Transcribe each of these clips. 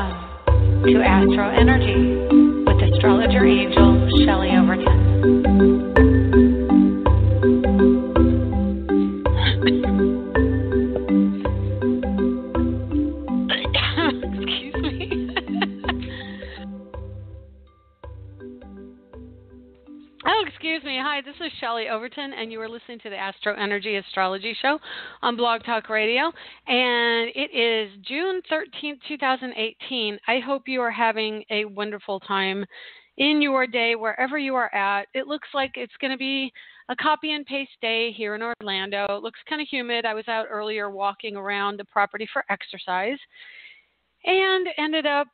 Welcome to AstroEnergy with astrologer angel Shelley Overton. Excuse me. Excuse me. Hi, this is Shelley Overton, and you are listening to the AstroEnergy Astrology Show on Blog Talk Radio, and it is June 13th, 2018. I hope you are having a wonderful time in your day, wherever you are at. It looks like it's going to be a copy and paste day here in Orlando. It looks kind of humid. I was out earlier walking around the property for exercise and ended up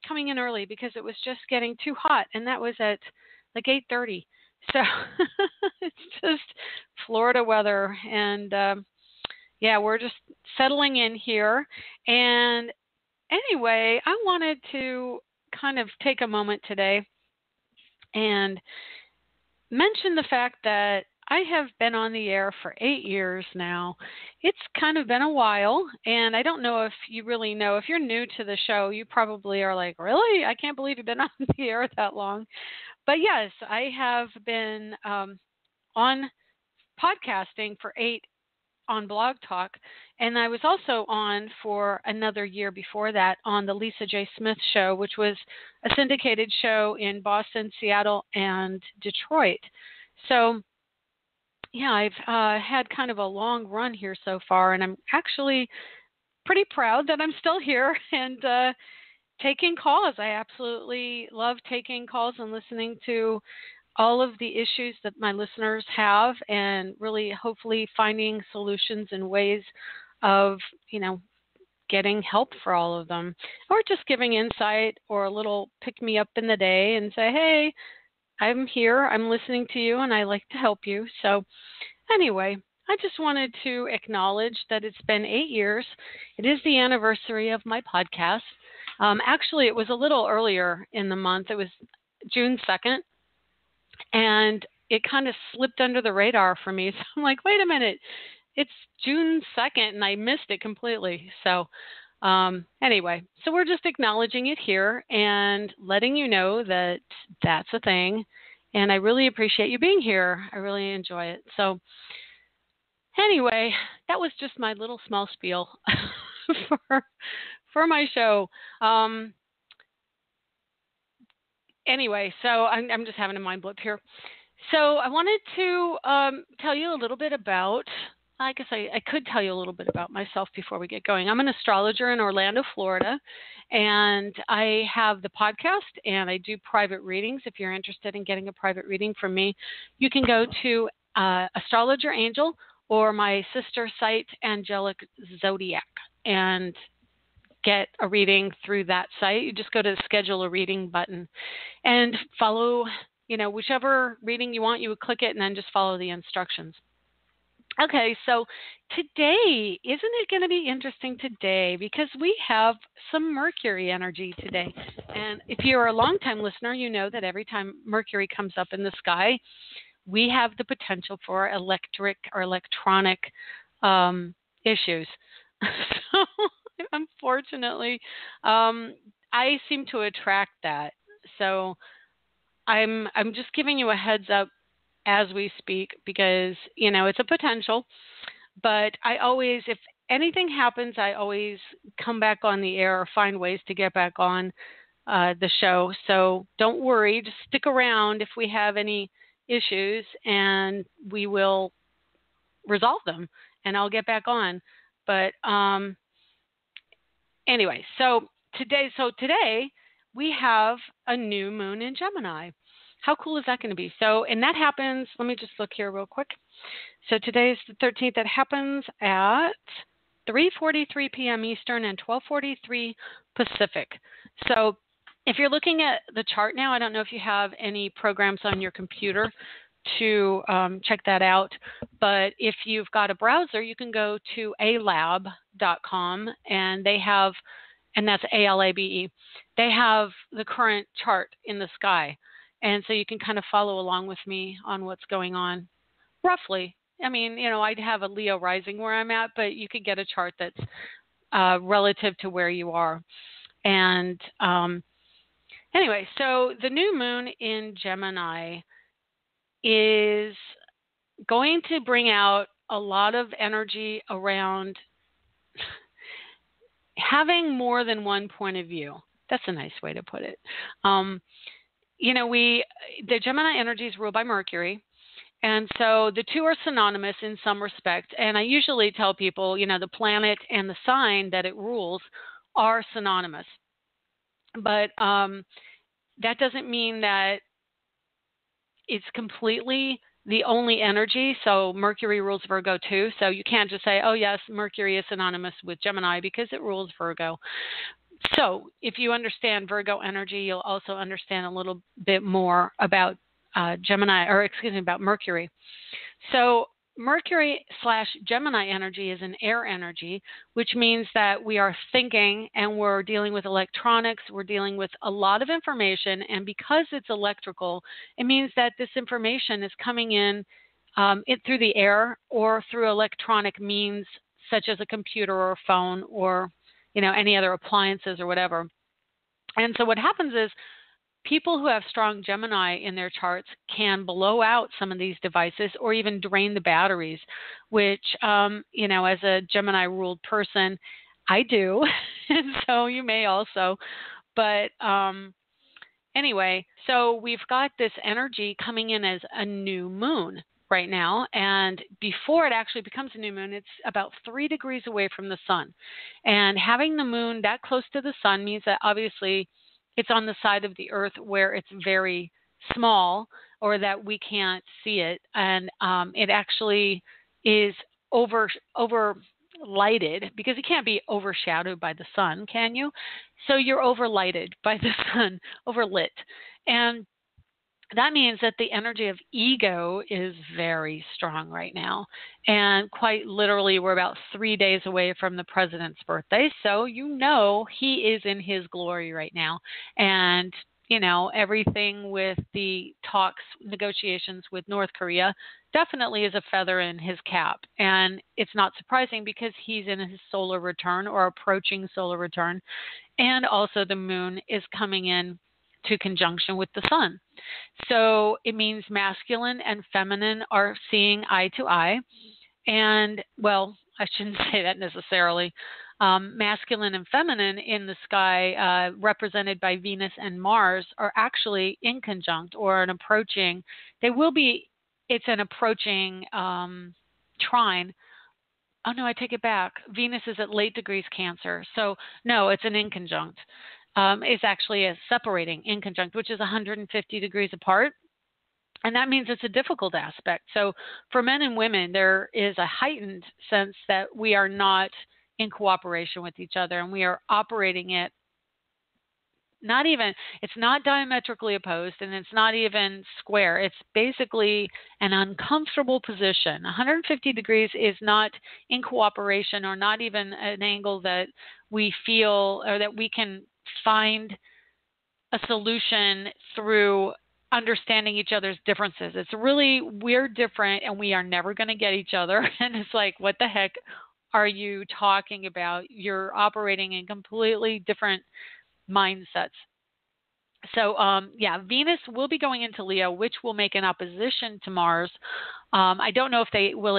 coming in early because it was just getting too hot, and that was at like 8:30. So it's just Florida weather, and yeah, we're just settling in here. And anyway, I wanted to kind of take a moment today and mention the fact that I have been on the air for 8 years now. It's kind of been a while, and I don't know if you really know. If you're new to the show, you probably are like, really? I can't believe you've been on the air that long. But yes, I have been on podcasting for 8 on Blog Talk, and I was also on for another year before that on the Lisa J. Smith Show, which was a syndicated show in Boston, Seattle, and Detroit. So, yeah, I've had kind of a long run here so far, and I'm actually pretty proud that I'm still here and taking calls. I absolutely love taking calls and listening to all of the issues that my listeners have, and really hopefully finding solutions and ways of, getting help for all of them, or just giving insight or a little pick me up in the day and say, hey, I'm here, I'm listening to you, and I like to help you. So anyway, I just wanted to acknowledge that it's been 8 years. It is the anniversary of my podcast. Actually, it was a little earlier in the month. It was June 2nd, and it kind of slipped under the radar for me. So I'm like, wait a minute, it's June 2nd, and I missed it completely. So anyway, so we're just acknowledging it here and letting you know that that's a thing, and I really appreciate you being here. I really enjoy it. So anyway, that was just my little small spiel for my show. Anyway, so I'm just having a mind blip here. So I wanted to tell you a little bit about, I guess I could tell you a little bit about myself before we get going. I'm an astrologer in Orlando, Florida, and I have the podcast, and I do private readings. If you're interested in getting a private reading from me, you can go to Astrologer Angel or my sister site, Angelic Zodiac, and get a reading through that site. You just go to the schedule a reading button and follow, whichever reading you want. You would click it and then just follow the instructions. Okay, so today, isn't it going to be interesting today? Because we have some Mercury energy today. And if you're a longtime listener, you know that every time Mercury comes up in the sky, we have the potential for electric or electronic issues. So unfortunately, I seem to attract that. So I'm just giving you a heads up as we speak because, it's a potential. But I always, if anything happens, I always come back on the air or find ways to get back on the show. So don't worry. Just stick around if we have any issues, and we will resolve them, and I'll get back on. But anyway, so today we have a new moon in Gemini. How cool is that going to be? So, and that happens, let me just look here real quick. So today is the 13th. That happens at 3:43 p.m. Eastern and 12:43 Pacific. So if you're looking at the chart now, I don't know if you have any programs on your computer to check that out. But if you've got a browser, you can go to alab.com, and they have, and that's ALABE, they have the current chart in the sky. And so you can kind of follow along with me on what's going on, roughly. I mean, I'd have a Leo rising where I'm at, but you could get a chart that's relative to where you are. And anyway, so the new moon in Gemini is going to bring out a lot of energy around having more than one point of view. That's a nice way to put it. The Gemini energy is ruled by Mercury. And so the two are synonymous in some respect. And I usually tell people, the planet and the sign that it rules are synonymous. But that doesn't mean that it's completely the only energy. So Mercury rules Virgo too. So you can't just say, oh, yes, Mercury is synonymous with Gemini because it rules Virgo. So if you understand Virgo energy, you'll also understand a little bit more about about Mercury. So Mercury/Gemini energy is an air energy, which means that we are thinking and we're dealing with electronics, we're dealing with a lot of information, and because it's electrical, it means that this information is coming in through the air or through electronic means such as a computer or a phone or any other appliances or whatever. And so what happens is people who have strong Gemini in their charts can blow out some of these devices or even drain the batteries, which, as a Gemini-ruled person, I do. And so you may also. But anyway, so we've got this energy coming in as a new moon right now, and before it actually becomes a new moon, it's about 3 degrees away from the sun. And having the moon that close to the sun means that obviously it's on the side of the earth where it's very small or that we can't see it, and it actually is over lighted because it can't be overshadowed by the sun, can you? So you're overlighted by the sun, overlit. And that means that the energy of ego is very strong right now. And quite literally, we're about 3 days away from the president's birthday. So he is in his glory right now. And, everything with the talks, negotiations with North Korea definitely is a feather in his cap. And it's not surprising because he's in his solar return or approaching solar return. And also the moon is coming in to conjunction with the sun. So it means masculine and feminine are seeing eye to eye. And, well, I shouldn't say that necessarily. Masculine and feminine in the sky, represented by Venus and Mars, are actually in conjunct or an approaching. It's an approaching trine. Oh, no, I take it back. Venus is at late degrees Cancer. So, no, it's an inconjunct. It's actually a separating inconjunct, which is 150 degrees apart. And that means it's a difficult aspect. So for men and women, there is a heightened sense that we are not in cooperation with each other, and we are operating it it's not diametrically opposed, and it's not even square. It's basically an uncomfortable position. 150 degrees is not in cooperation or not even an angle that we feel or that we can find a solution through understanding each other's differences. It's really, we're different and we are never going to get each other. And it's like, what the heck are you talking about? You're operating in completely different mindsets. So, Venus will be going into Leo, which will make an opposition to Mars. I don't know if they will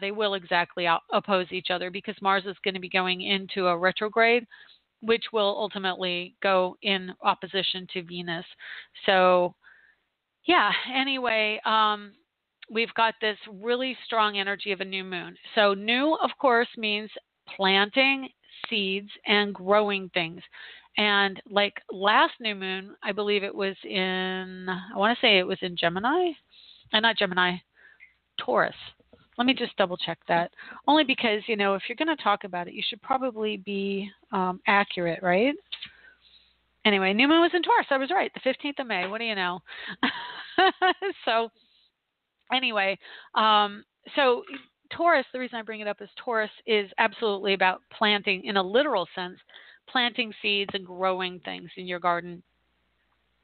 they will exactly oppose each other because Mars is going to be going into a retrograde, which will ultimately go in opposition to Venus. So, anyway, we've got this really strong energy of a new moon. So new, of course, means planting seeds and growing things. And like last new moon, I believe it was in Gemini, not Gemini, Taurus. Let me just double check that. Only because, if you're going to talk about it, you should probably be accurate, right? Anyway, new moon was in Taurus. I was right. The 15th of May. What do you know? So anyway, so Taurus, the reason I bring it up is Taurus is absolutely about planting, in a literal sense, planting seeds and growing things in your garden.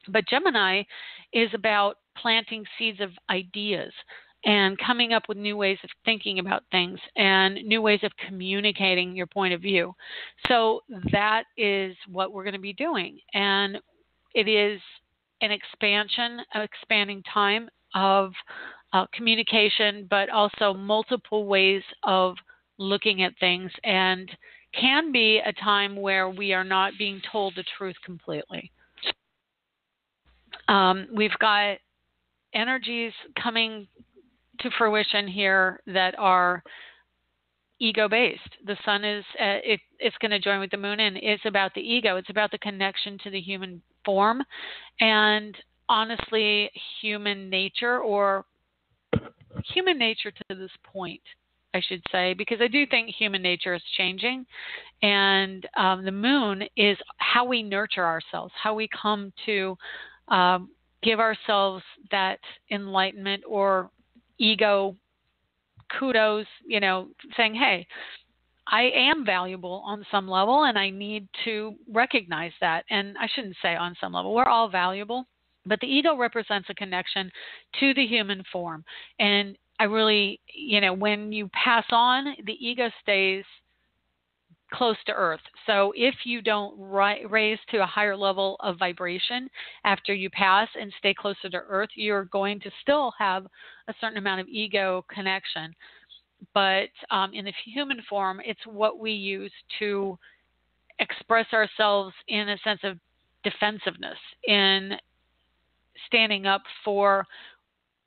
But Gemini is about planting seeds of ideas and coming up with new ways of thinking about things and new ways of communicating your point of view. So that is what we're going to be doing. And it is an expanding time of communication, but also multiple ways of looking at things, and can be a time where we are not being told the truth completely. We've got energies coming to fruition here that are ego-based. The sun is it's going to join with the moon, and it's about the ego. It's about the connection to the human form, and honestly, human nature to this point, I should say, because I do think human nature is changing, and the moon is how we nurture ourselves, how we come to give ourselves that enlightenment or ego kudos, saying, hey, I am valuable on some level, and I need to recognize that. And I shouldn't say on some level. We're all valuable. But the ego represents a connection to the human form. And I really, when you pass on, the ego stays close to earth. So if you don't raise to a higher level of vibration after you pass and stay closer to earth, you're going to still have a certain amount of ego connection. But in the human form, it's what we use to express ourselves in a sense of defensiveness, in standing up for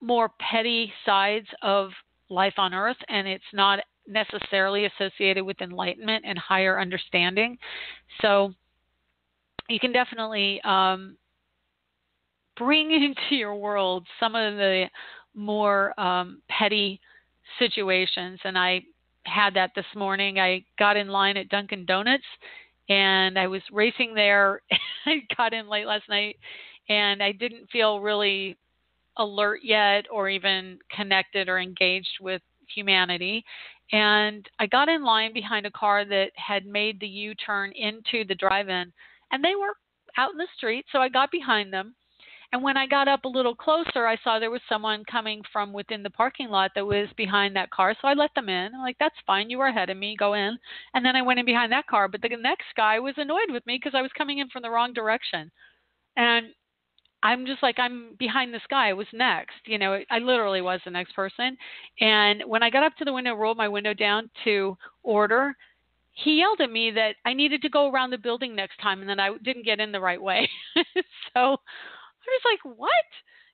more petty sides of life on earth, and it's not necessarily associated with enlightenment and higher understanding. So you can definitely bring into your world some of the more petty situations. And I had that this morning. I got in line at Dunkin' Donuts, and I was racing there. I got in late last night, and I didn't feel really alert yet or even connected or engaged with humanity. And I got in line behind a car that had made the U-turn into the drive-in, and they were out in the street, so I got behind them. And when I got up a little closer, I saw there was someone coming from within the parking lot that was behind that car, so I let them in. I'm like, that's fine, you were ahead of me, go in. And then I went in behind that car, but the next guy was annoyed with me because I was coming in from the wrong direction. And I'm just like, I'm behind this guy. I was next. I literally was the next person. And when I got up to the window, rolled my window down to order, he yelled at me that I needed to go around the building next time and that I didn't get in the right way. So I was like, what?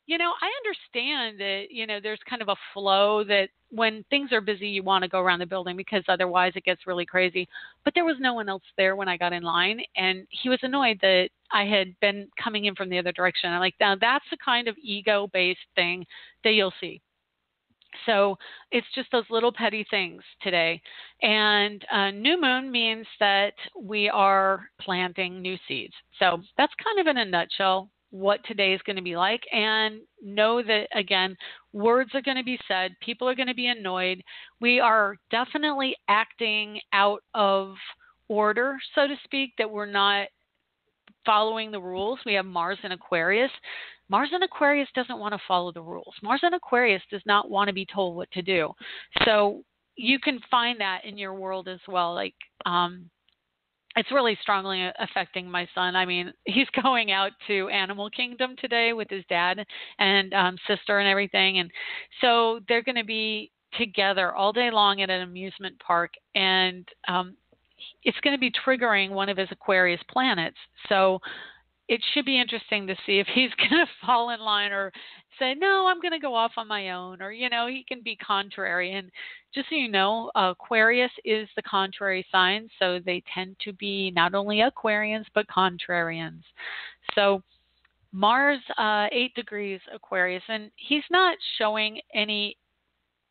I understand that, there's kind of a flow that when things are busy, you want to go around the building because otherwise it gets really crazy. But there was no one else there when I got in line, and he was annoyed that I had been coming in from the other direction. I'm like, now that's the kind of ego-based thing that you'll see. So it's just those little petty things today. And new moon means that we are planting new seeds. So that's kind of in a nutshell what today is going to be like. And know that, again, words are going to be said. People are going to be annoyed. We are definitely acting out of order, so to speak, that we're not following the rules. We have Mars in Aquarius. Mars in Aquarius doesn't want to follow the rules. Mars in Aquarius does not want to be told what to do. So you can find that in your world as well. Like, it's really strongly affecting my son. I mean, he's going out to Animal Kingdom today with his dad and sister and everything. And so they're going to be together all day long at an amusement park. And it's going to be triggering one of his Aquarius planets. So it should be interesting to see if he's going to fall in line or say, no, I'm going to go off on my own, or, he can be contrary. And just so you know, Aquarius is the contrary sign, so they tend to be not only Aquarians, but contrarians. So Mars, 8 degrees Aquarius, and he's not showing any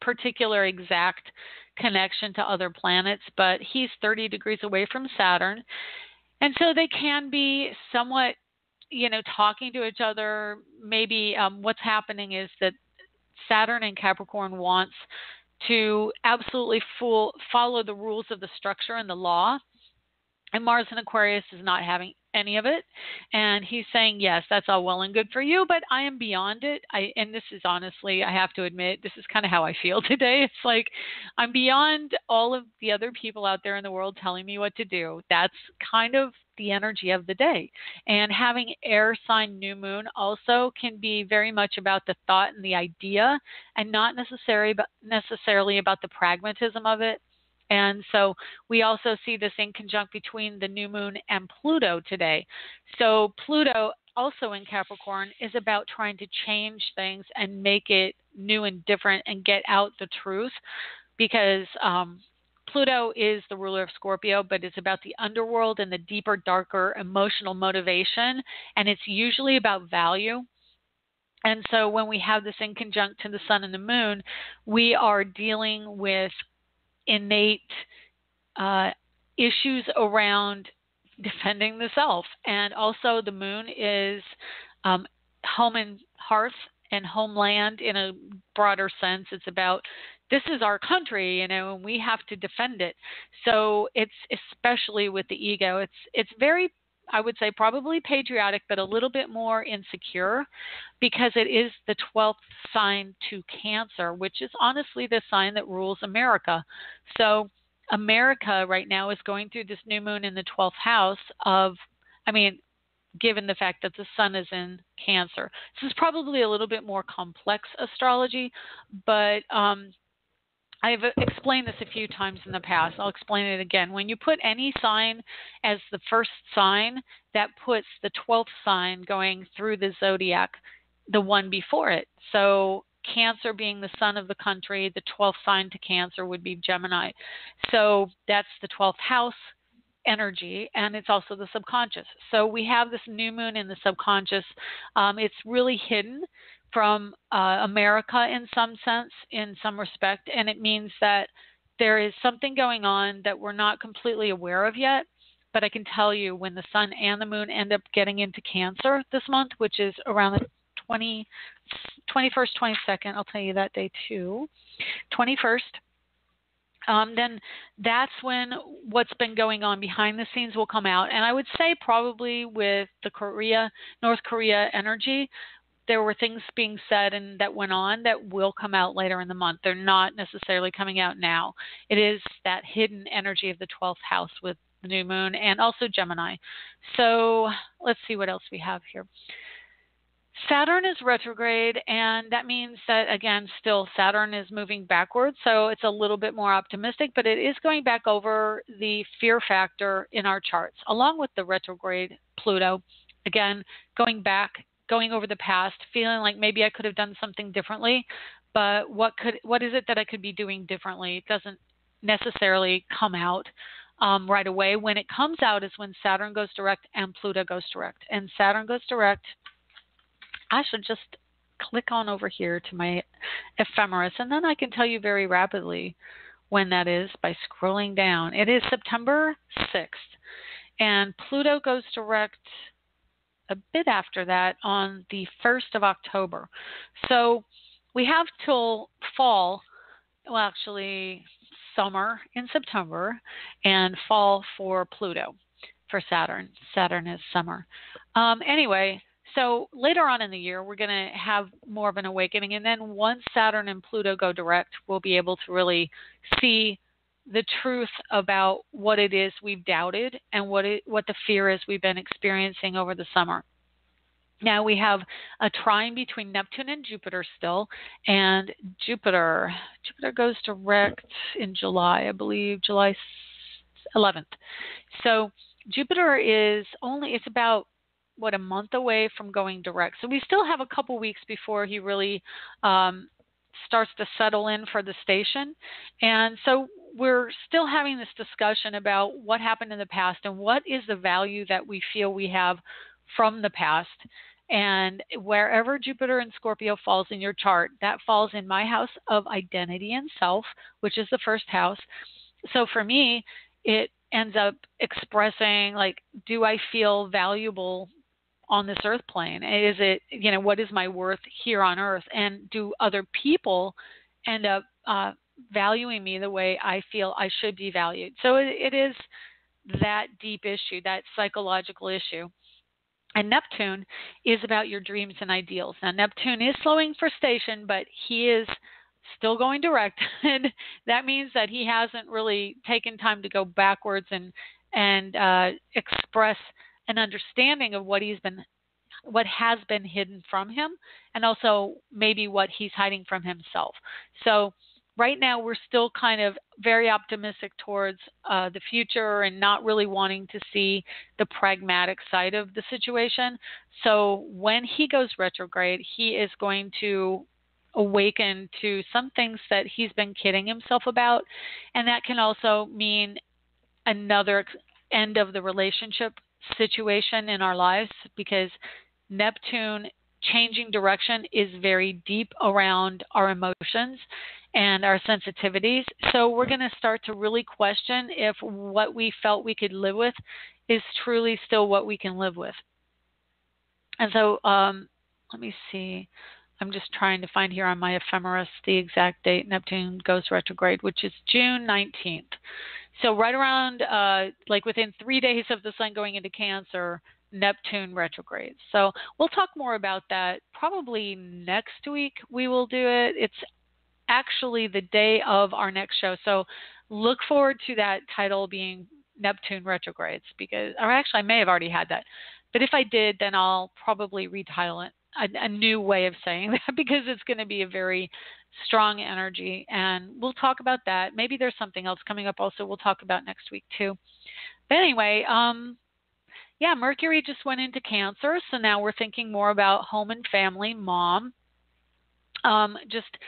particular exact connection to other planets, but he's 30 degrees away from Saturn. And so they can be somewhat, talking to each other. Maybe what's happening is that Saturn in Capricorn wants to absolutely follow the rules of the structure and the law. And Mars in Aquarius is not having any of it. And he's saying, yes, that's all well and good for you, but I am beyond it. And this is honestly, I have to admit, this is kind of how I feel today. It's like I'm beyond all of the other people out there in the world telling me what to do. That's kind of the energy of the day. And having air sign new moon also can be very much about the thought and the idea, and not necessarily about the pragmatism of it. And so we also see this in conjunct between the new moon and Pluto today. So Pluto, also in Capricorn, is about trying to change things and make it new and different and get out the truth, because Pluto is the ruler of Scorpio, but it's about the underworld and the deeper, darker emotional motivation, and it's usually about value. And so when we have this in conjunct to the sun and the moon, we are dealing with innate issues around defending the self. And also the moon is home and hearth and homeland in a broader sense. It's about, this is our country, and we have to defend it. So it's especially with the ego, it's very, I would say, probably patriotic, but a little bit more insecure, because it is the 12th sign to Cancer, which is honestly the sign that rules America. So America right now is going through this new moon in the 12th house of, given the fact that the sun is in Cancer. This is probably a little bit more complex astrology, but I've explained this a few times in the past. I'll explain it again. When you put any sign as the first sign, that puts the 12th sign going through the zodiac, the one before it. So Cancer being the sun of the country, the 12th sign to Cancer would be Gemini. So that's the 12th house energy, and it's also the subconscious. So we have this new moon in the subconscious. It's really hidden from America in some sense, in some respect, and it means that there is something going on that we're not completely aware of yet. But I can tell you, when the sun and the moon end up getting into Cancer this month, which is around the 21st, 22nd, I'll tell you that day too, 21st, then that's when what's been going on behind the scenes will come out. And I would say probably with the North Korea energy, there were things being said and that went on that will come out later in the month. They're not necessarily coming out now. It is that hidden energy of the 12th house with the new moon, and also Gemini. So let's see what else we have here. Saturn is retrograde, and that means that, again, still Saturn is moving backwards, so it's a little bit more optimistic, but it is going back over the fear factor in our charts, along with the retrograde Pluto. Again, going back, going over the past, feeling like maybe I could have done something differently, but what is it that I could be doing differently? It doesn't necessarily come out right away. When it comes out is when Saturn goes direct and Pluto goes direct. And Saturn goes direct, I should just click on over here to my ephemeris, and then I can tell you very rapidly when that is by scrolling down. It is September 6th, and Pluto goes direct a bit after that on the 1st of October. So we have till fall, well, actually summer in September, and fall for Pluto. For Saturn. Saturn is summer. Anyway, so later on in the year, we're going to have more of an awakening. And then once Saturn and Pluto go direct, we'll be able to really see the truth about what it is we've doubted and what the fear is we've been experiencing over the summer. Now we have a trine between Neptune and Jupiter still, and Jupiter goes direct in July, I believe, July 11th. So Jupiter it's about, a month away from going direct. So we still have a couple weeks before he really starts to settle in for the station. And so we're still having this discussion about what happened in the past and what is the value that we feel we have from the past. And wherever Jupiter in Scorpio falls in your chart, that falls in my house of identity and self, which is the first house. So for me, it ends up expressing, like, do I feel valuable on this earth plane? Is it, what is my worth here on earth? And do other people end up valuing me the way I feel I should be valued? So it is that deep issue, that psychological issue. And Neptune is about your dreams and ideals. Now, Neptune is slowing for station, but he is still going direct. And that means that he hasn't really taken time to go backwards and express an understanding of what has been hidden from him, and also maybe what he's hiding from himself. So right now we're still kind of very optimistic towards the future and not really wanting to see the pragmatic side of the situation. So when he goes retrograde, he is going to awaken to some things that he's been kidding himself about, and that can also mean another end of the relationship situation in our lives, because Neptune changing direction is very deep around our emotions and our sensitivities. So we're going to start to really question if what we felt we could live with is truly still what we can live with. And so let me see. I'm just trying to find here on my ephemeris the exact date Neptune goes retrograde, which is June 19th. So right around, like within 3 days of the sun going into Cancer, Neptune retrograde. So we'll talk more about that probably next week. We will do it. It's actually the day of our next show. So look forward to that title being Neptune retrogrades, because, or actually I may have already had that. But if I did, then I'll probably retitle it a new way of saying that, because it's going to be a very strong energy, and we'll talk about that. Maybe there's something else coming up also we'll talk about next week too. But anyway, yeah, Mercury just went into Cancer, so now we're thinking more about home and family, mom. Just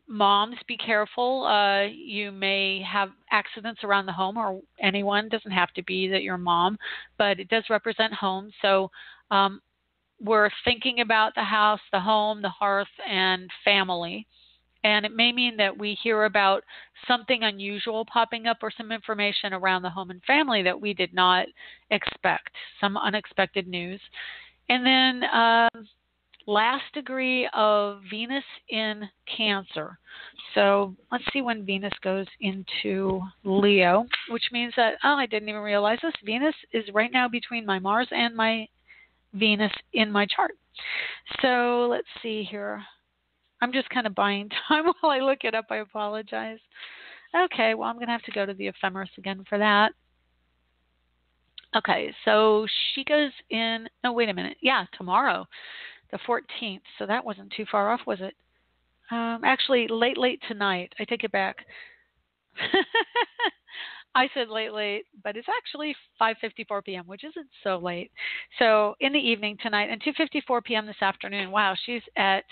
moms, be careful. You may have accidents around the home, or anyone. It doesn't have to be that you're a mom, but it does represent home. So we're thinking about the house, the home, the hearth, and family. And it may mean that we hear about something unusual popping up, or some information around the home and family that we did not expect, some unexpected news. And then last degree of Venus in Cancer. So let's see when Venus goes into Leo, which means that, oh, I didn't even realize this. Venus is right now between my Mars and my Venus in my chart. So let's see here. I'm just kind of buying time while I look it up. I apologize. Okay, well, I'm going to have to go to the ephemeris again for that. Okay, so she goes in, oh, wait a minute. Yeah, tomorrow, the 14th. So that wasn't too far off, was it? Actually, late tonight. I take it back. I said late, but it's actually 5:54 p.m., which isn't so late. So in the evening tonight, and 2:54 p.m. this afternoon. Wow, she's at,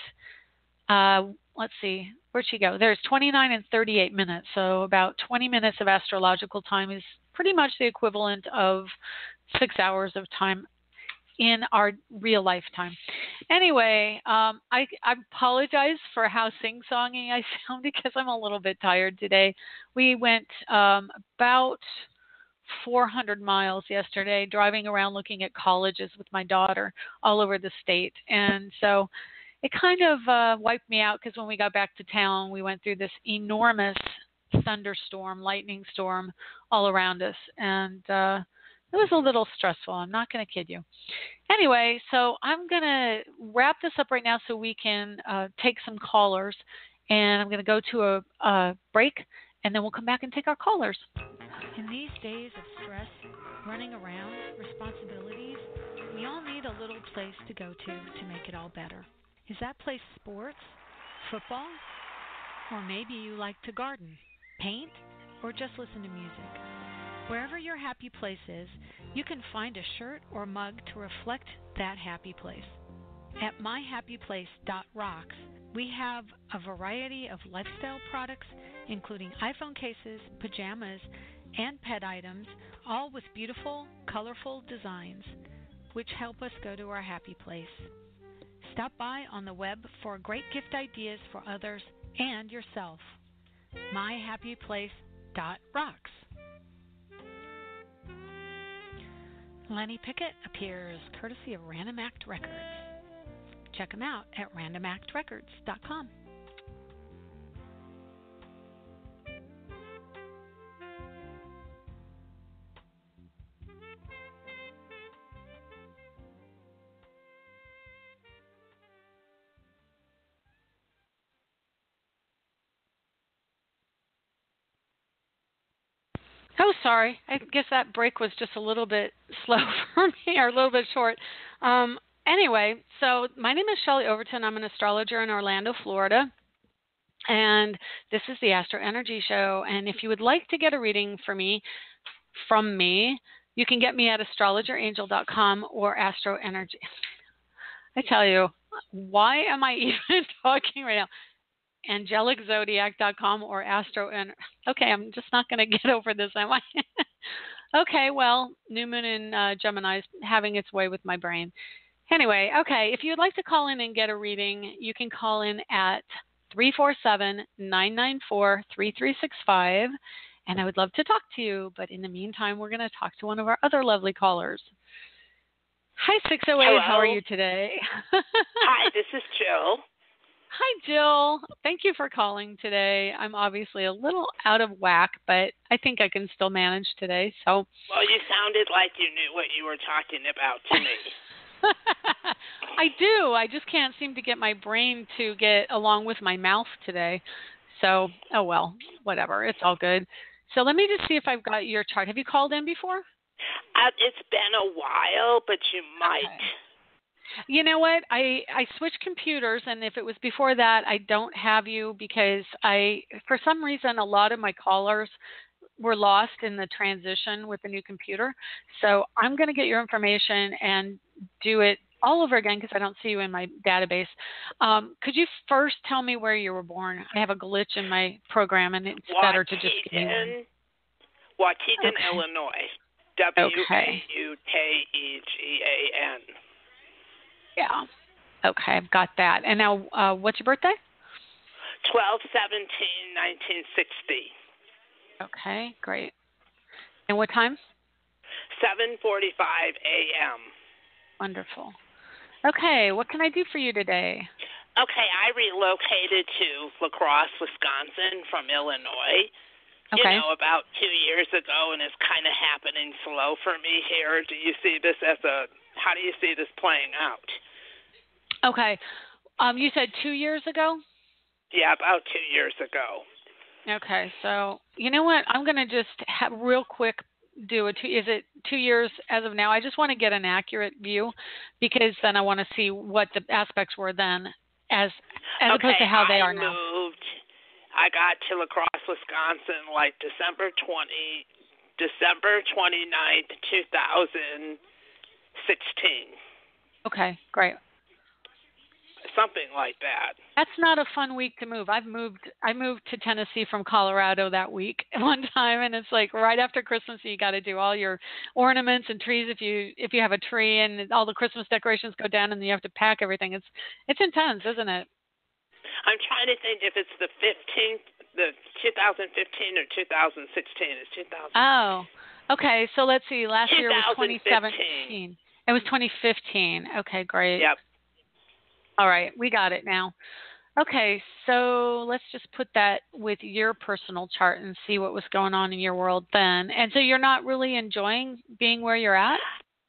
let's see, where'd she go? There's 29 and 38 minutes. So about 20 minutes of astrological time is pretty much the equivalent of 6 hours of time in our real lifetime. Anyway, I apologize for how sing-songy I sound, because I'm a little bit tired today. We went about 400 miles yesterday, driving around looking at colleges with my daughter all over the state. And so it kind of wiped me out, because when we got back to town, we went through this enormous thunderstorm, lightning storm all around us. And it was a little stressful. I'm not going to kid you. Anyway, so I'm going to wrap this up right now so we can take some callers. And I'm going to go to a break, and then we'll come back and take our callers. In these days of stress, running around, responsibilities, we all need a little place to go to make it all better. Is that place sports, football, or maybe you like to garden, paint, or just listen to music? Wherever your happy place is, you can find a shirt or mug to reflect that happy place. At myhappyplace.rocks, we have a variety of lifestyle products, including iPhone cases, pajamas, and pet items, all with beautiful, colorful designs, which help us go to our happy place. Stop by on the web for great gift ideas for others and yourself. myhappyplace.rocks. Lenny Pickett appears courtesy of Random Act Records. Check them out at randomactrecords.com. Oh, sorry. I guess that break was just a little bit slow for me, or a little bit short. Anyway, so my name is Shelley Overton. I'm an astrologer in Orlando, Florida. And this is the AstroEnergy Show. And if you would like to get a reading from me, you can get me at astrologerangel.com or AstroEnergy. I tell you, why am I even talking right now? AngelicZodiac.com or AstroEnergy. Okay, I'm just not going to get over this, am I? Okay, well, new moon in Gemini is having its way with my brain. Anyway, okay, if you'd like to call in and get a reading, you can call in at 347-994-3365, and I would love to talk to you. But in the meantime, we're going to talk to one of our other lovely callers. Hi, 608. Hello. How are you today? Hi, this is Jill. Hi, Jill. Thank you for calling today. I'm obviously a little out of whack, but I think I can still manage today. So. Well, you sounded like you knew what you were talking about to me. I do. I just can't seem to get my brain to get along with my mouth today. So, oh well, whatever. It's all good. So let me just see if I've got your chart. Have you called in before? It's been a while, but you might. Okay. You know what? I switched computers, and if it was before that, I don't have you because for some reason, a lot of my callers were lost in the transition with the new computer. So I'm going to get your information and do it all over again because I don't see you in my database. Could you first tell me where you were born? I have a glitch in my program, and it's better to just give me Waukegan, okay. Illinois. Waukegan. Yeah. Okay, I've got that. And now, what's your birthday? 12/17/1960. Okay, great. And what time? 7:45 a.m. Wonderful. Okay, what can I do for you today? Okay, I relocated to La Crosse, Wisconsin from Illinois. Okay. About 2 years ago, and it's kind of happening slow for me here. Do you see this how do you see this playing out? Okay. You said 2 years ago? Yeah, about 2 years ago. Okay, so you know what? I'm going to just real quick is it 2 years as of now? I just want to get an accurate view because then I want to see what the aspects were then as opposed to how they are now. I got to La Crosse, Wisconsin like December 29th, 2016. Okay, great. Something like that. That's not a fun week to move. I moved to Tennessee from Colorado that week one time, and it's like right after Christmas you got to do all your ornaments and trees if you have a tree, and all the Christmas decorations go down and you have to pack everything. It's intense, isn't it? I'm trying to think if it's the 2015 or 2016. It's 2000. Oh, okay. So let's see. Last year was 2017. It was 2015. Okay, great. Yep. All right, we got it now. Okay, so let's just put that with your personal chart and see what was going on in your world then. And so you're not really enjoying being where you're at?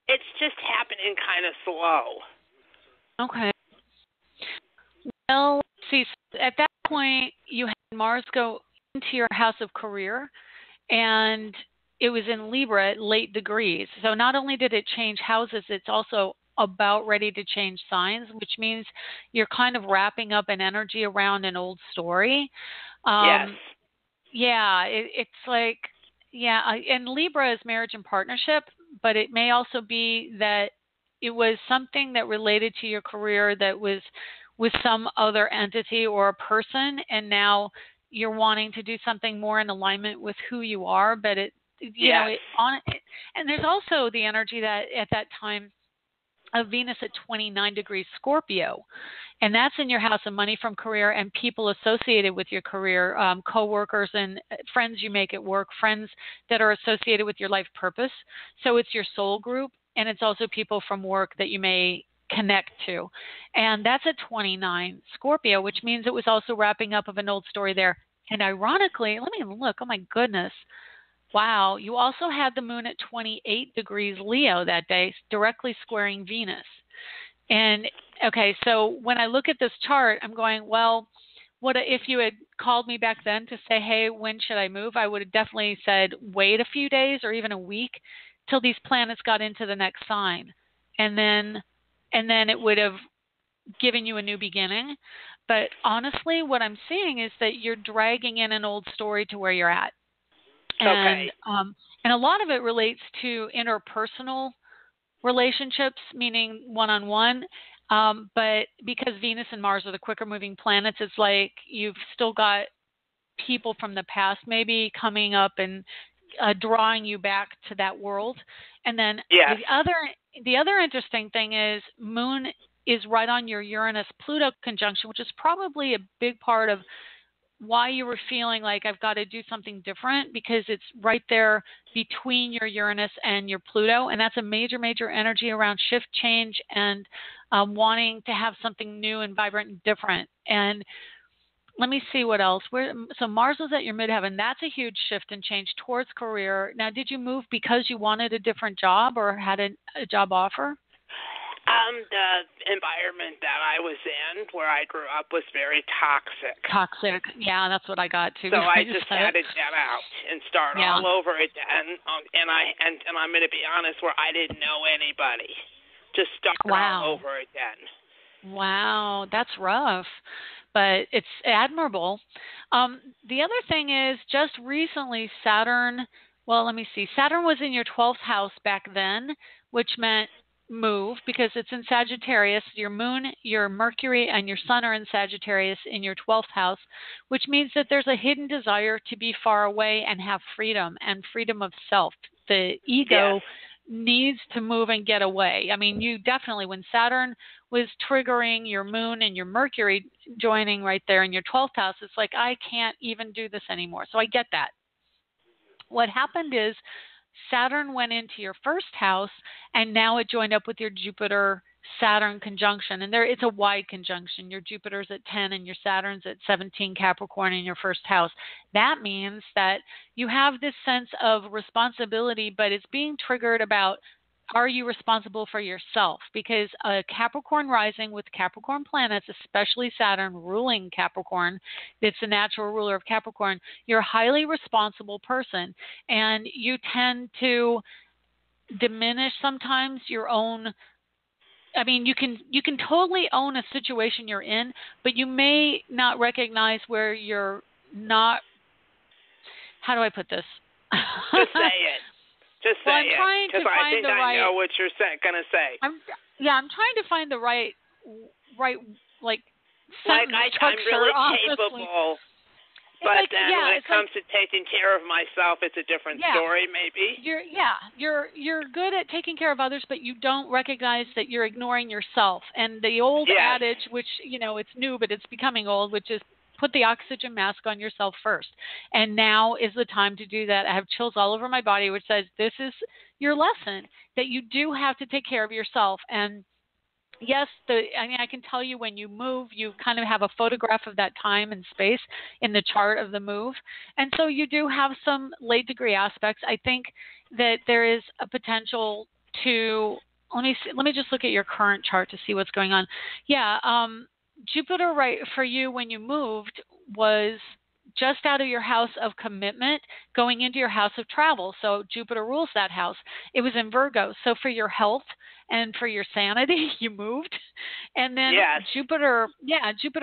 It's just happening kind of slow. Okay. Well, see, at that point, you had Mars go into your house of career, and it was in Libra at late degrees. So not only did it change houses, it's also about ready to change signs, which means you're kind of wrapping up an energy around an old story. Yes. Yeah, it's like, yeah, and Libra is marriage and partnership, but it may also be that it was something that related to your career that was with some other entity or a person, and now you're wanting to do something more in alignment with who you are, but and there's also the energy that at that time of Venus at 29 degrees Scorpio, and that's in your house of money from career and people associated with your career, coworkers and friends you make at work, friends that are associated with your life purpose. So it's your soul group, and it's also people from work that you may connect to. And that's at 29 Scorpio, which means it was also wrapping up of an old story there. And ironically, let me look. Oh, my goodness. Wow. You also had the moon at 28 degrees Leo that day, directly squaring Venus. And, okay, so when I look at this chart, I'm going, well, what if you had called me back then to say, hey, when should I move? I would have definitely said, wait a few days or even a week till these planets got into the next sign. And then it would have given you a new beginning. But honestly, what I'm seeing is that you're dragging in an old story to where you're at. And, and a lot of it relates to interpersonal relationships, meaning one-on-one. But because Venus and Mars are the quicker moving planets, it's like you've still got people from the past maybe coming up and drawing you back to that world. And then the other interesting thing is Moon is right on your Uranus-Pluto conjunction, which is probably a big part of why you were feeling like I've got to do something different, because it's right there between your Uranus and your Pluto. And that's a major, major energy around shift, change, and wanting to have something new and vibrant and different. And let me see what else. So Mars was at your midheaven. That's a huge shift and change towards career. Now, did you move because you wanted a different job or had a job offer? The environment that I was in, where I grew up, was very toxic. Toxic, yeah, that's what I got too. So I just had to get out and start all over again. And I'm going to be honest, where I didn't know anybody, just start all over again. Wow, that's rough, but it's admirable. The other thing is, just recently, Saturn. Well, let me see. Saturn was in your 12th house back then, which meant move, because it's in Sagittarius. Your Moon, your Mercury, and your Sun are in Sagittarius in your 12th house, which means that there's a hidden desire to be far away and have freedom and freedom of self. The ego needs to move and get away. I mean, you definitely, when Saturn was triggering your Moon and your Mercury joining right there in your 12th house, it's like, I can't even do this anymore. So I get that. What happened is Saturn went into your first house, and now it joined up with your Jupiter-Saturn conjunction. And it's a wide conjunction. Your Jupiter's at 10 and your Saturn's at 17 Capricorn in your first house. That means that you have this sense of responsibility, but it's being triggered about, are you responsible for yourself? Because a Capricorn rising with Capricorn planets, especially Saturn ruling Capricorn, it's the natural ruler of Capricorn, you're a highly responsible person, and you tend to diminish sometimes your own. I mean, you can totally own a situation you're in, but you may not recognize where you're not. How do I put this? Just say it. Just say it, because I think I know what you're going to say. I'm trying to find the right sentence I'm really capable, but then when it comes to taking care of myself, it's a different story, maybe. You're good at taking care of others, but you don't recognize that you're ignoring yourself. And the old adage, which it's new, but it's becoming old, which is, put the oxygen mask on yourself first. And now is the time to do that. I have chills all over my body, which says this is your lesson, that you do have to take care of yourself. And yes, I can tell you, when you move, you kind of have a photograph of that time and space in the chart of the move. And so you do have some late degree aspects. I think that there is a potential to, let me just look at your current chart to see what's going on. Jupiter, right, for you when you moved, was just out of your house of commitment, going into your house of travel. So Jupiter rules that house. It was in Virgo. So for your health and for your sanity, you moved. And then Jupiter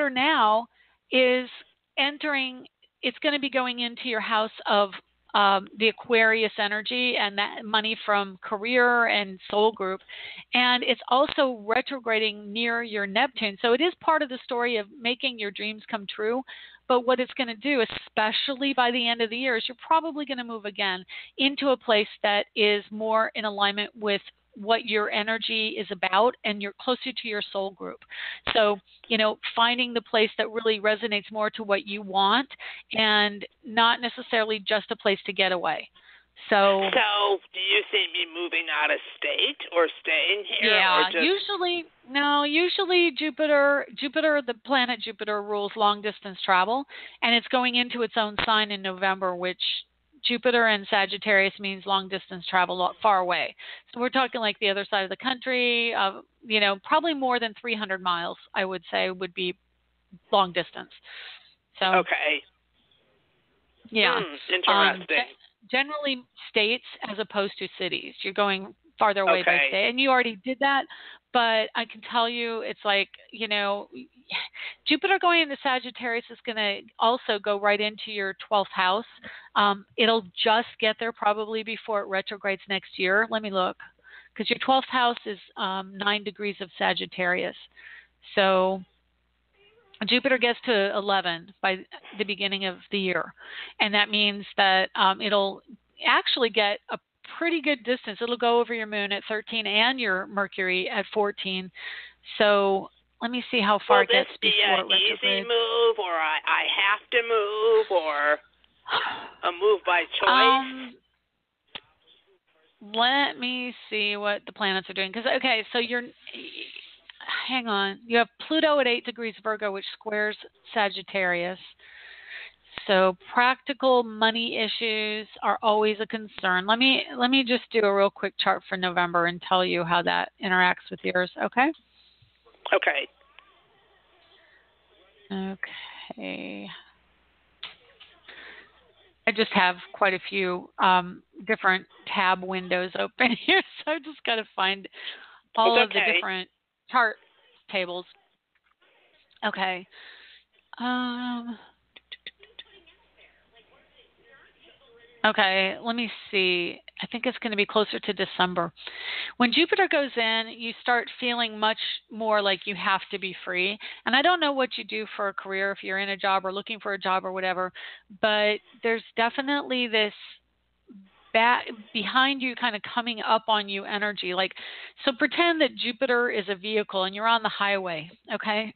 now is entering, it's going to be going into your house of the Aquarius energy and that money from career and soul group. And it's also retrograding near your Neptune. So it is part of the story of making your dreams come true. But what it's going to do, especially by the end of the year, is you're probably going to move again into a place that is more in alignment with what your energy is about, and you're closer to your soul group. So, finding the place that really resonates more to what you want, and not necessarily just a place to get away. So do you see me moving out of state or staying here? Yeah, or usually Jupiter, the planet Jupiter, rules long distance travel, and it's going into its own sign in November, which Jupiter and Sagittarius means long distance travel far away. So we're talking like the other side of the country, probably more than 300 miles, I would say, would be long distance. So okay. Yeah. Interesting. Generally states as opposed to cities. You're going farther away by state. And you already did that, but I can tell you it's like, Jupiter going into Sagittarius is going to also go right into your 12th house. It'll just get there probably before it retrogrades next year. Let me look. Because your 12th house is 9 degrees of Sagittarius. So Jupiter gets to 11 by the beginning of the year. And that means that it'll actually get a pretty good distance. It'll go over your moon at 13 and your Mercury at 14. So let me see how far it gets before it retrogrades. Will this be an easy move, or I have to move, or a move by choice? Let me see what the planets are doing. So hang on. You have Pluto at 8 degrees Virgo, which squares Sagittarius. So practical money issues are always a concern. Let me just do a real quick chart for November and tell you how that interacts with yours, okay? Okay. Okay. I just have quite a few different tab windows open here, so I just got to find all of the different chart tables. Okay. Okay, let me see. I think it's going to be closer to December. When Jupiter goes in, you start feeling much more like you have to be free. And I don't know what you do for a career, if you're in a job or looking for a job or whatever, but there's definitely this behind you, kind of coming up on you energy. So pretend that Jupiter is a vehicle and you're on the highway, okay?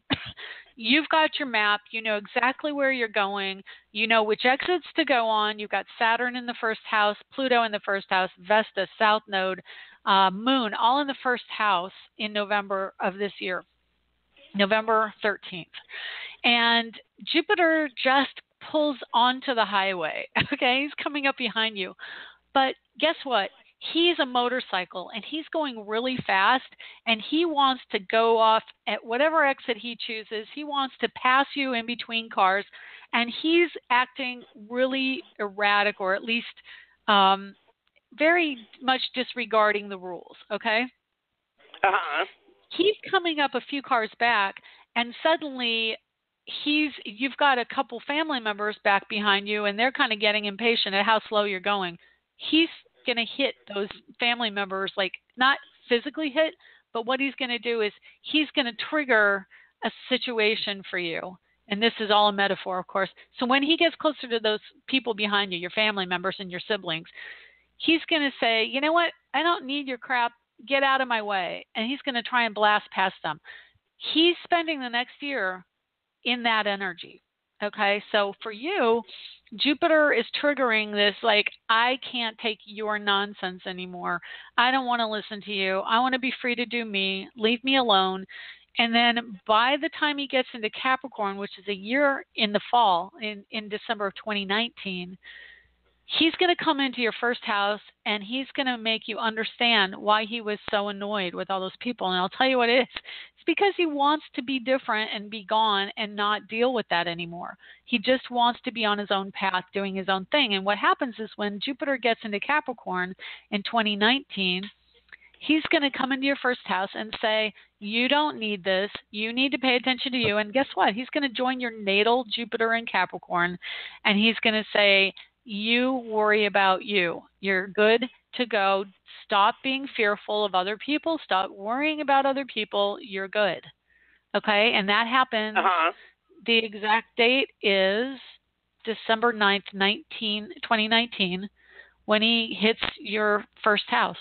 You've got your map. You know exactly where you're going. You know which exits to go on. You've got Saturn in the first house, Pluto in the first house, Vesta, South Node, Moon, all in the first house in November of this year, November 13th. And Jupiter just pulls onto the highway, okay? He's coming up behind you. But guess what? He's a motorcycle, and he's going really fast, and he wants to go off at whatever exit he chooses. He wants to pass you in between cars, and he's acting really erratic, or at least very much disregarding the rules, okay? Uh-huh. He's coming up a few cars back, and suddenly you've got a couple family members back behind you, and they're kind of getting impatient at how slow you're going. He's going to hit those family members, not physically hit, but what he's going to do is he's going to trigger a situation for you. And this is all a metaphor, of course. So when he gets closer to those people behind you, your family members and your siblings, he's going to say, you know what? I don't need your crap. Get out of my way. And he's going to try and blast past them. He's spending the next year in that energy. Okay, so for you, Jupiter is triggering this, I can't take your nonsense anymore. I don't want to listen to you. I want to be free to do me. Leave me alone. And then by the time he gets into Capricorn, which is a year in the fall, in December of 2019, he's going to come into your first house, and he's going to make you understand why he was so annoyed with all those people. And I'll tell you what it is. It's because he wants to be different and be gone and not deal with that anymore. He just wants to be on his own path, doing his own thing. And what happens is when Jupiter gets into Capricorn in 2019, he's going to come into your first house and say, you don't need this. You need to pay attention to you. And guess what? He's going to join your natal Jupiter in Capricorn, and he's going to say, you worry about you. You're good to go. Stop being fearful of other people. Stop worrying about other people. You're good. Okay? And that happens. Uh-huh. The exact date is December 9th, 2019, when he hits your first house.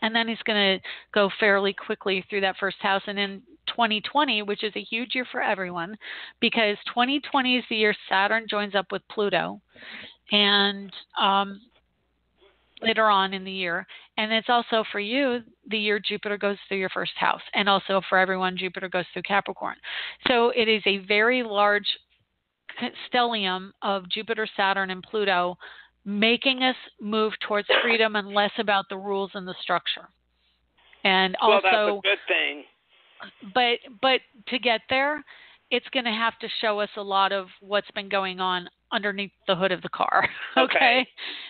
And then he's going to go fairly quickly through that first house. And in 2020, which is a huge year for everyone, because 2020 is the year Saturn joins up with Pluto, and later on in the year. And it's also for you the year Jupiter goes through your first house. And also for everyone, Jupiter goes through Capricorn. So it is a very large stellium of Jupiter, Saturn, and Pluto, making us move towards freedom and less about the rules and the structure. And also, well, that's a good thing. But to get there, it's going to have to show us a lot of what's been going on underneath the hood of the car. Okay.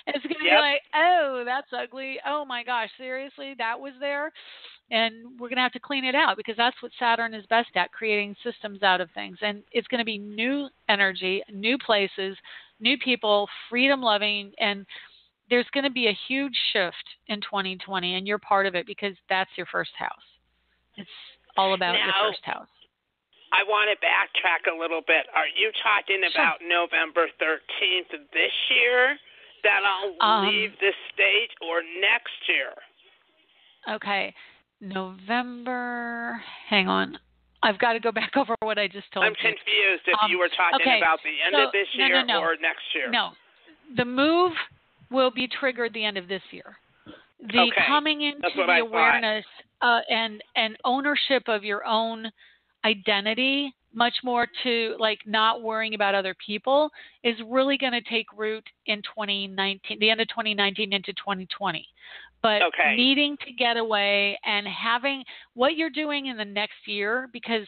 It's going to be like, oh, that's ugly. Oh my gosh, seriously, that was there. And we're going to have to clean it out, because that's what Saturn is best at, creating systems out of things. And it's going to be new energy, new places, new people, freedom loving. And there's going to be a huge shift in 2020. And you're part of it, because that's your first house. It's all about your first house. I want to backtrack a little bit. Are you talking about November 13th of this year that I'll leave this state, or next year? Okay. November. Hang on. I've got to go back over what I just told you. I'm confused if you were talking about the end of this year or next year. No. The move will be triggered the end of this year. The coming into the awareness and ownership of your own identity, much more to like not worrying about other people, is really going to take root in 2019, the end of 2019 into 2020. But needing to get away and having what you're doing in the next year, because,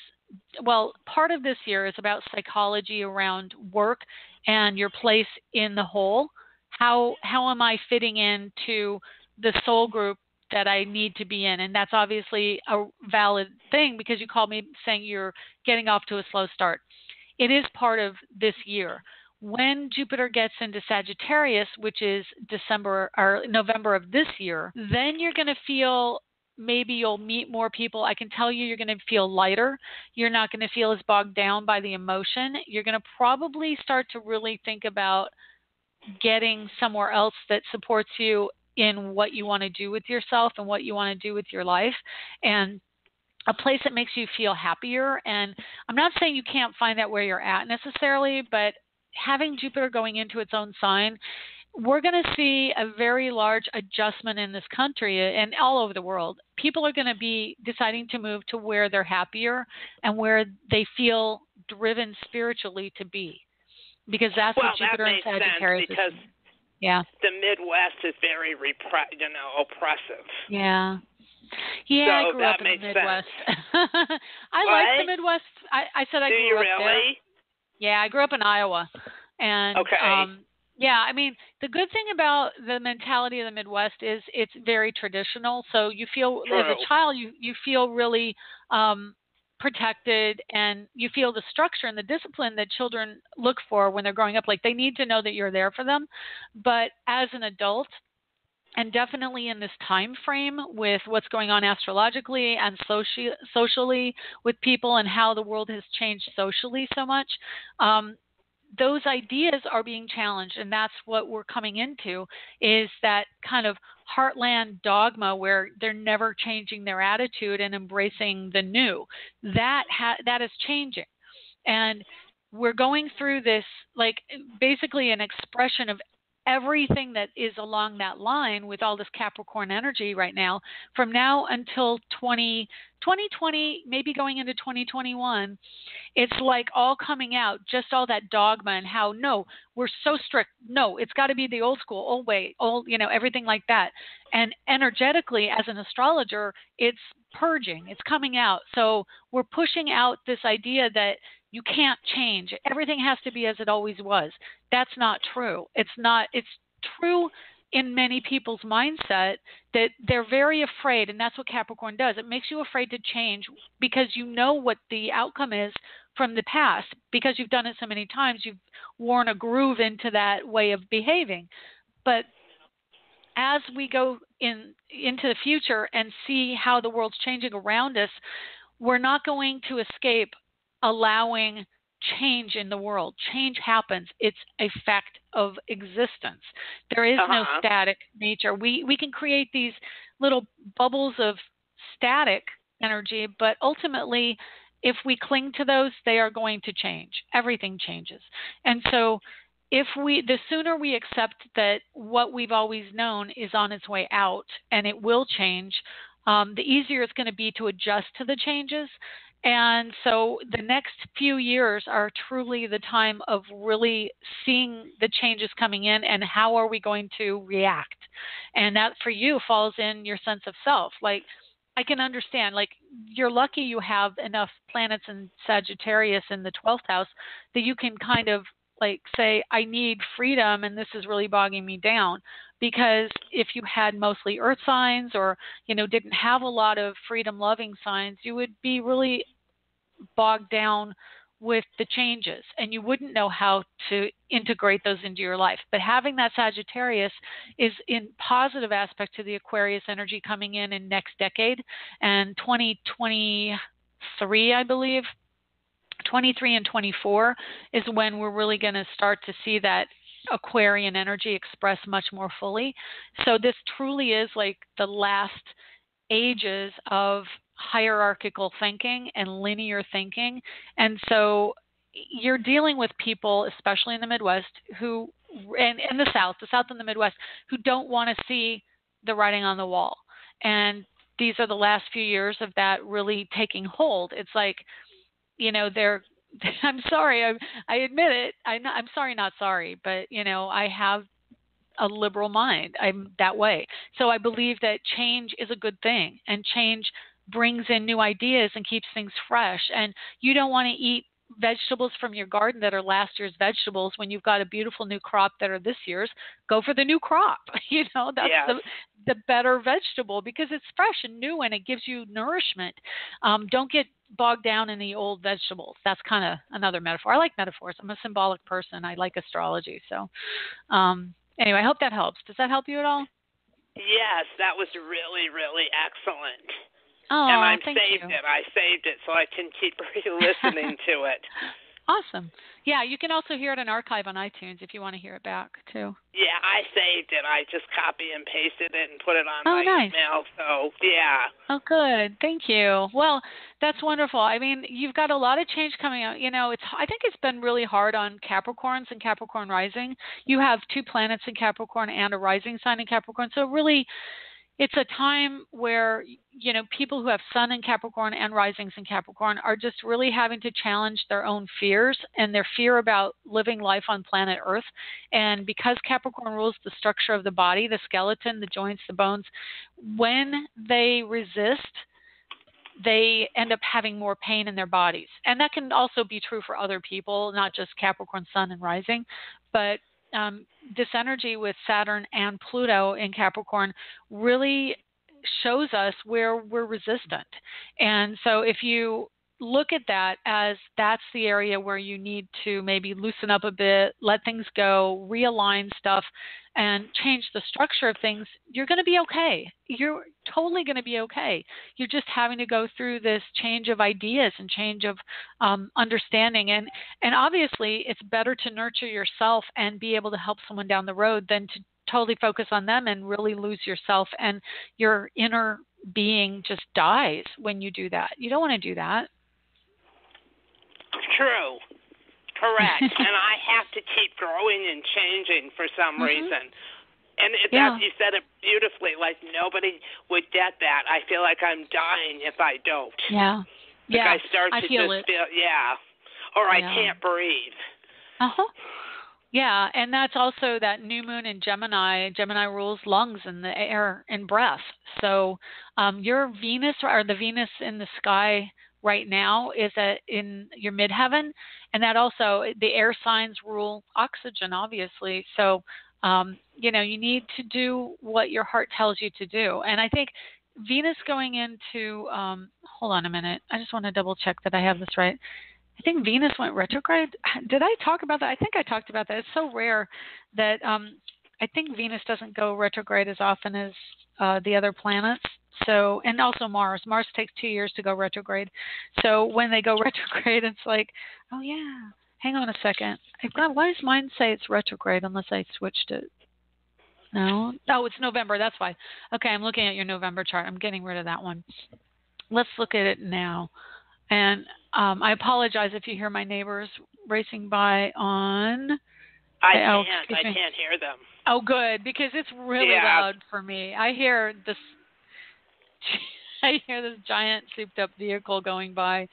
well, part of this year is about psychology around work and your place in the whole. How am I fitting into the soul group that I need to be in? And that's obviously a valid thing, because you called me saying you're getting off to a slow start. It is part of this year. When Jupiter gets into Sagittarius, which is December or November of this year, then you're going to feel, maybe you'll meet more people. I can tell you, you're going to feel lighter. You're not going to feel as bogged down by the emotion. You're going to probably start to really think about getting somewhere else that supports you in what you want to do with yourself and what you want to do with your life, and a place that makes you feel happier. And I'm not saying you can't find that where you're at necessarily, but having Jupiter going into its own sign, we're going to see a very large adjustment in this country and all over the world. People are going to be deciding to move to where they're happier and where they feel driven spiritually to be, because that's what Jupiter and Sagittarius is. Because the Midwest is very oppressive. Yeah, I grew up in the Midwest. I like the Midwest. I said I grew up there. Do you really? Yeah, I grew up in Iowa. And I mean, the good thing about the mentality of the Midwest is it's very traditional. So you feel, as a child, you feel really protected, and you feel the structure and the discipline that children look for when they're growing up. Like, they need to know that you're there for them. But as an adult, and definitely in this time frame with what's going on astrologically and socially with people, and how the world has changed socially so much, those ideas are being challenged. And that's what we're coming into, is that kind of heartland dogma where they're never changing their attitude and embracing the new. That is changing. And we're going through this, like, basically an expression of everything that is along that line with all this Capricorn energy right now, from now until 2020, maybe going into 2021, it's like all coming out, just all that dogma and how, no, we're so strict. No, it's got to be the old school, old way, everything like that. And energetically, as an astrologer, it's purging, it's coming out. So we're pushing out this idea that you can't change. Everything has to be as it always was. That's not true. It's not. It's true in many people's mindset that they're very afraid, and that's what Capricorn does. It makes you afraid to change, because you know what the outcome is from the past, because you've done it so many times. You've worn a groove into that way of behaving. But as we go into the future and see how the world's changing around us, we're not going to escape allowing change in the world. Change happens. It's a fact of existence. There is no static nature. We can create these little bubbles of static energy, but ultimately, if we cling to those, they are going to change. Everything changes. And so the sooner we accept that what we've always known is on its way out and it will change, the easier it's going to be to adjust to the changes. And so the next few years are truly the time of really seeing the changes coming in, and how are we going to react. And that for you falls in your sense of self. Like, I can understand. Like, you're lucky you have enough planets in Sagittarius in the 12th house that you can kind of like say, I need freedom and this is really bogging me down. Because if you had mostly earth signs or, didn't have a lot of freedom loving signs, you would be really bogged down with the changes and you wouldn't know how to integrate those into your life. But having that Sagittarius is in positive aspect to the Aquarius energy coming in next decade, and 2023, I believe, 23 and 24 is when we're really going to start to see that Aquarian energy expressed much more fully. So this truly is like the last ages of hierarchical thinking and linear thinking. And so you're dealing with people, especially in the Midwest, who, and the South and the Midwest, who don't want to see the writing on the wall. And these are the last few years of that really taking hold. It's like, I'm sorry, I admit it. I'm sorry, not sorry, but I have a liberal mind. I'm that way. So I believe that change is a good thing, and change brings in new ideas and keeps things fresh. And you don't want to eat vegetables from your garden that are last year's vegetables when you've got a beautiful new crop that are this year's. Go for the new crop. That's the better vegetable because it's fresh and new and it gives you nourishment. Don't get bogged down in the old vegetables. That's kind of another metaphor. I like metaphors. I'm a symbolic person. I like astrology. So anyway, I hope that helps. Does that help you at all? Yes, that was really, really excellent. Oh, and I thank you. I saved it so I can keep re-listening to it. Awesome. Yeah, you can also hear it in archive on iTunes if you want to hear it back, too. Yeah, I saved it. I just copy and pasted it and put it on my email. So, yeah. Oh, good. Thank you. Well, that's wonderful. I mean, you've got a lot of change coming out. I think it's been really hard on Capricorns and Capricorn rising. You have 2 planets in Capricorn and a rising sign in Capricorn. So really, it's a time where, people who have sun in Capricorn and risings in Capricorn are just really having to challenge their own fears and their fear about living life on planet Earth. And because Capricorn rules the structure of the body, the skeleton, the joints, the bones, when they resist, they end up having more pain in their bodies. And that can also be true for other people, not just Capricorn, sun, and rising. But this energy with Saturn and Pluto in Capricorn really shows us where we're resistant. And so if you look at that as that's the area where you need to maybe loosen up a bit, let things go, realign stuff, and change the structure of things, you're going to be okay. You're totally going to be okay. You're just having to go through this change of ideas and change of understanding. And obviously, it's better to nurture yourself and be able to help someone down the road than to totally focus on them and really lose yourself. And your inner being just dies when you do that. You don't want to do that. True. Correct. And I have to keep growing and changing for some reason. And you said it beautifully, like nobody would get that. I feel like I'm dying if I don't. Yeah. Like I start to feel just it. feel, or I can't breathe. Yeah, and that's also that new moon in Gemini. Gemini rules lungs and the air and breath. So your Venus, or the Venus in the sky right now, is in your midheaven, and that also, the air signs rule oxygen, obviously. So you need to do what your heart tells you to do. And I think Venus going into hold on a minute, I just want to double check that I have this right. I think Venus went retrograde. Did I talk about that? I think I talked about that. It's so rare that I think Venus doesn't go retrograde as often as the other planets. So, and also Mars. Mars takes 2 years to go retrograde. So when they go retrograde, it's like, oh yeah, hang on a second. Why does mine say it's retrograde unless I switched it? No. Oh, it's November. That's why. Okay, I'm looking at your November chart. I'm getting rid of that one. Let's look at it now. And I apologize if you hear my neighbors racing by on. I can't hear them. Oh, good, because it's really loud for me. I hear this giant souped-up vehicle going by,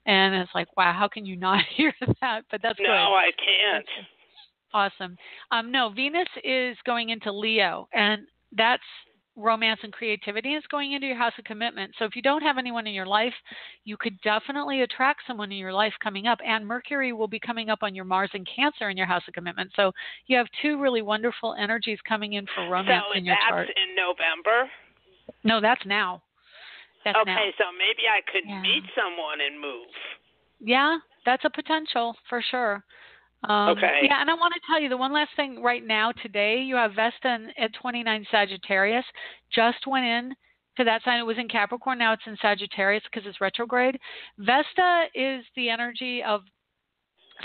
and it's like, wow, how can you not hear that? But that's good. No, I can't. Awesome. No, Venus is going into Leo, and that's romance and creativity. It's going into your house of commitment. So if you don't have anyone in your life, you could definitely attract someone in your life coming up. And Mercury will be coming up on your Mars and Cancer in your house of commitment. So you have two really wonderful energies coming in for romance in your chart. So that's in November? No, that's now. That's now. Okay, so maybe I could meet someone and move. Yeah, that's a potential for sure. Okay. Yeah, and I want to tell you the one last thing right now today. You have Vesta at 29 Sagittarius. Just went in to that sign. It was in Capricorn. Now it's in Sagittarius because it's retrograde. Vesta is the energy of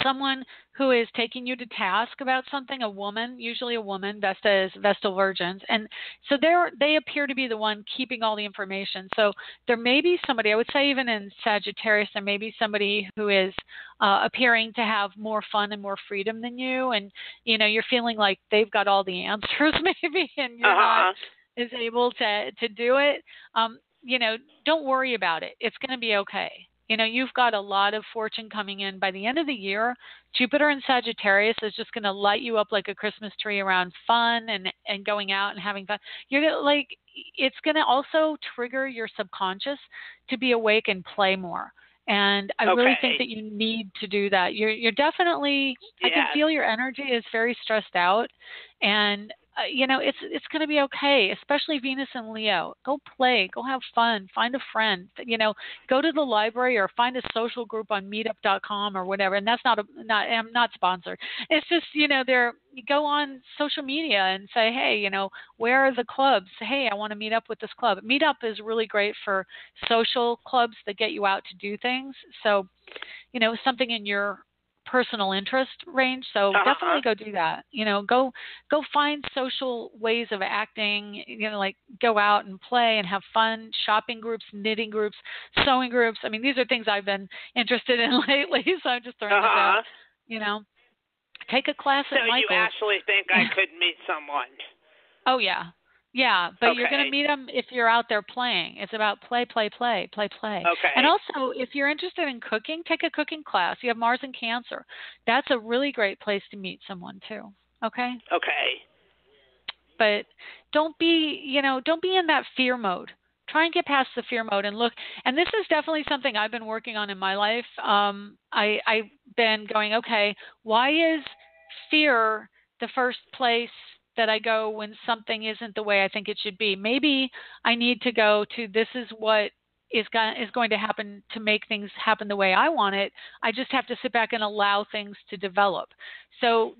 someone who is taking you to task about something, a woman, usually a woman. Vesta is Vestal Virgins. And so they appear to be the one keeping all the information. So there may be somebody, I would say even in Sagittarius, there may be somebody who is appearing to have more fun and more freedom than you. And, you know, you're feeling like they've got all the answers maybe, and you're not as able to do it. You know, don't worry about it. It's going to be okay. You know, you've got a lot of fortune coming in. By the end of the year, Jupiter in Sagittarius is just going to light you up like a Christmas tree around fun and going out and having fun. You're like, it's going to also trigger your subconscious to be awake and play more. And I really think that you need to do that. You're definitely, I can feel your energy is very stressed out, and you know, it's going to be okay, especially Venus and Leo. Go play, go have fun, find a friend, you know, go to the library or find a social group on meetup.com or whatever. And that's I'm not sponsored. It's just, you know, you go on social media and say, hey, you know, where are the clubs? Hey, I want to meet up with this club. Meetup is really great for social clubs that get you out to do things. So, you know, something in your personal interest range, so definitely go do that. You know, go find social ways of acting, you know, like go out and play and have fun, shopping groups, knitting groups, sewing groups. I mean, these are things I've been interested in lately, so I'm just throwing this out. You know, take a class at Michael's. So you actually think I could meet someone? Oh, yeah. Yeah, but you're going to meet them if you're out there playing. It's about play. Okay. And also, if you're interested in cooking, take a cooking class. You have Mars and Cancer. That's a really great place to meet someone, too. Okay? Okay. But don't be in that fear mode. Try and get past the fear mode and look. And this is definitely something I've been working on in my life. I've been going, okay, why is fear the first place that I go when something isn't the way I think it should be? Maybe I need to go to, this is what is going to happen to make things happen the way I want it. I just have to sit back and allow things to develop. So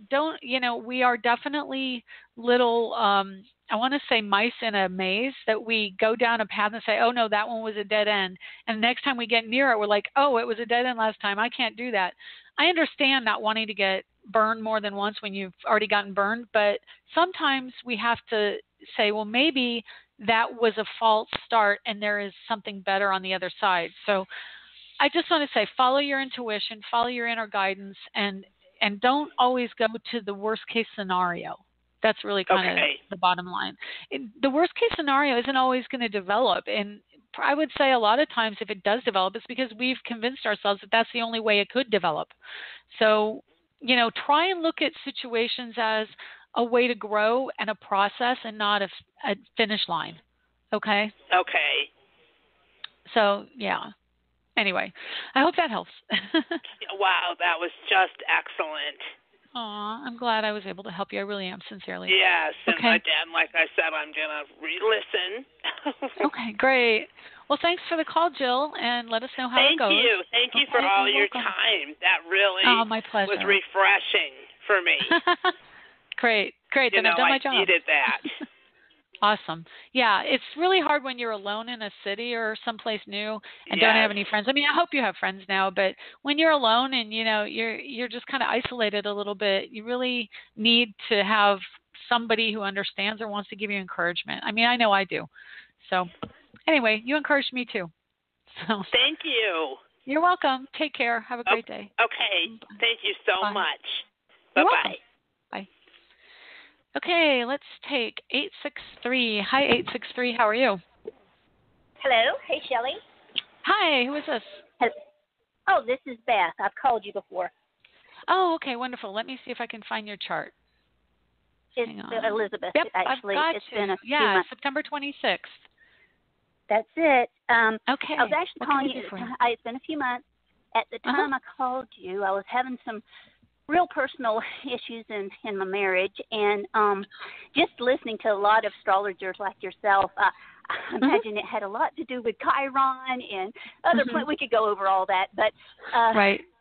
we are definitely little, I want to say mice in a maze, that we go down a path and say, oh no, that one was a dead end. And the next time we get near it, we're like, oh, it was a dead end last time. I can't do that. I understand not wanting to get burned more than once when you've already gotten burned, but sometimes we have to say, well, maybe that was a false start and there is something better on the other side. So I just want to say, follow your intuition, follow your inner guidance, and don't always go to the worst case scenario. That's really kind of the bottom line. The worst case scenario isn't always going to develop. And I would say a lot of times if it does develop, it's because we've convinced ourselves that that's the only way it could develop. So, you know, try and look at situations as a way to grow and a process and not a finish line. Okay? Okay. So, yeah. Anyway, I hope that helps. Wow, that was just excellent. Aw, I'm glad I was able to help you. I really am, sincerely. Yes, and again, like I said, I'm going to re-listen. Okay, great. Well, thanks for the call, Jill, and let us know how it goes. Thank you for all your time. That really my pleasure. was refreshing for me. Great. Then I've done my job. I needed that. Awesome. Yeah, it's really hard when you're alone in a city or someplace new and don't have any friends. I mean, I hope you have friends now, but when you're alone and, you know, you're just kind of isolated a little bit, you really need to have somebody who understands or wants to give you encouragement. I mean, I know I do. So anyway, you encouraged me too. So thank you. You're welcome. Take care. Have a great day. Okay. Thank you so much. Bye-bye. Bye. Okay, let's take 863. Hi, 863. How are you? Hello. Hey, Shelley. Hi. Who is this? Oh, this is Beth. I've called you before. Oh, okay. Wonderful. Let me see if I can find your chart. It's Elizabeth. Yep, actually. I've got it's you. been a few Yeah, months. September 26th. That's it. Okay. I was actually calling you. It's been a few months. At the time I called you, I was having some real personal issues in my marriage, and just listening to a lot of astrologers like yourself, I imagine it had a lot to do with Chiron and other planets. We could go over all that, but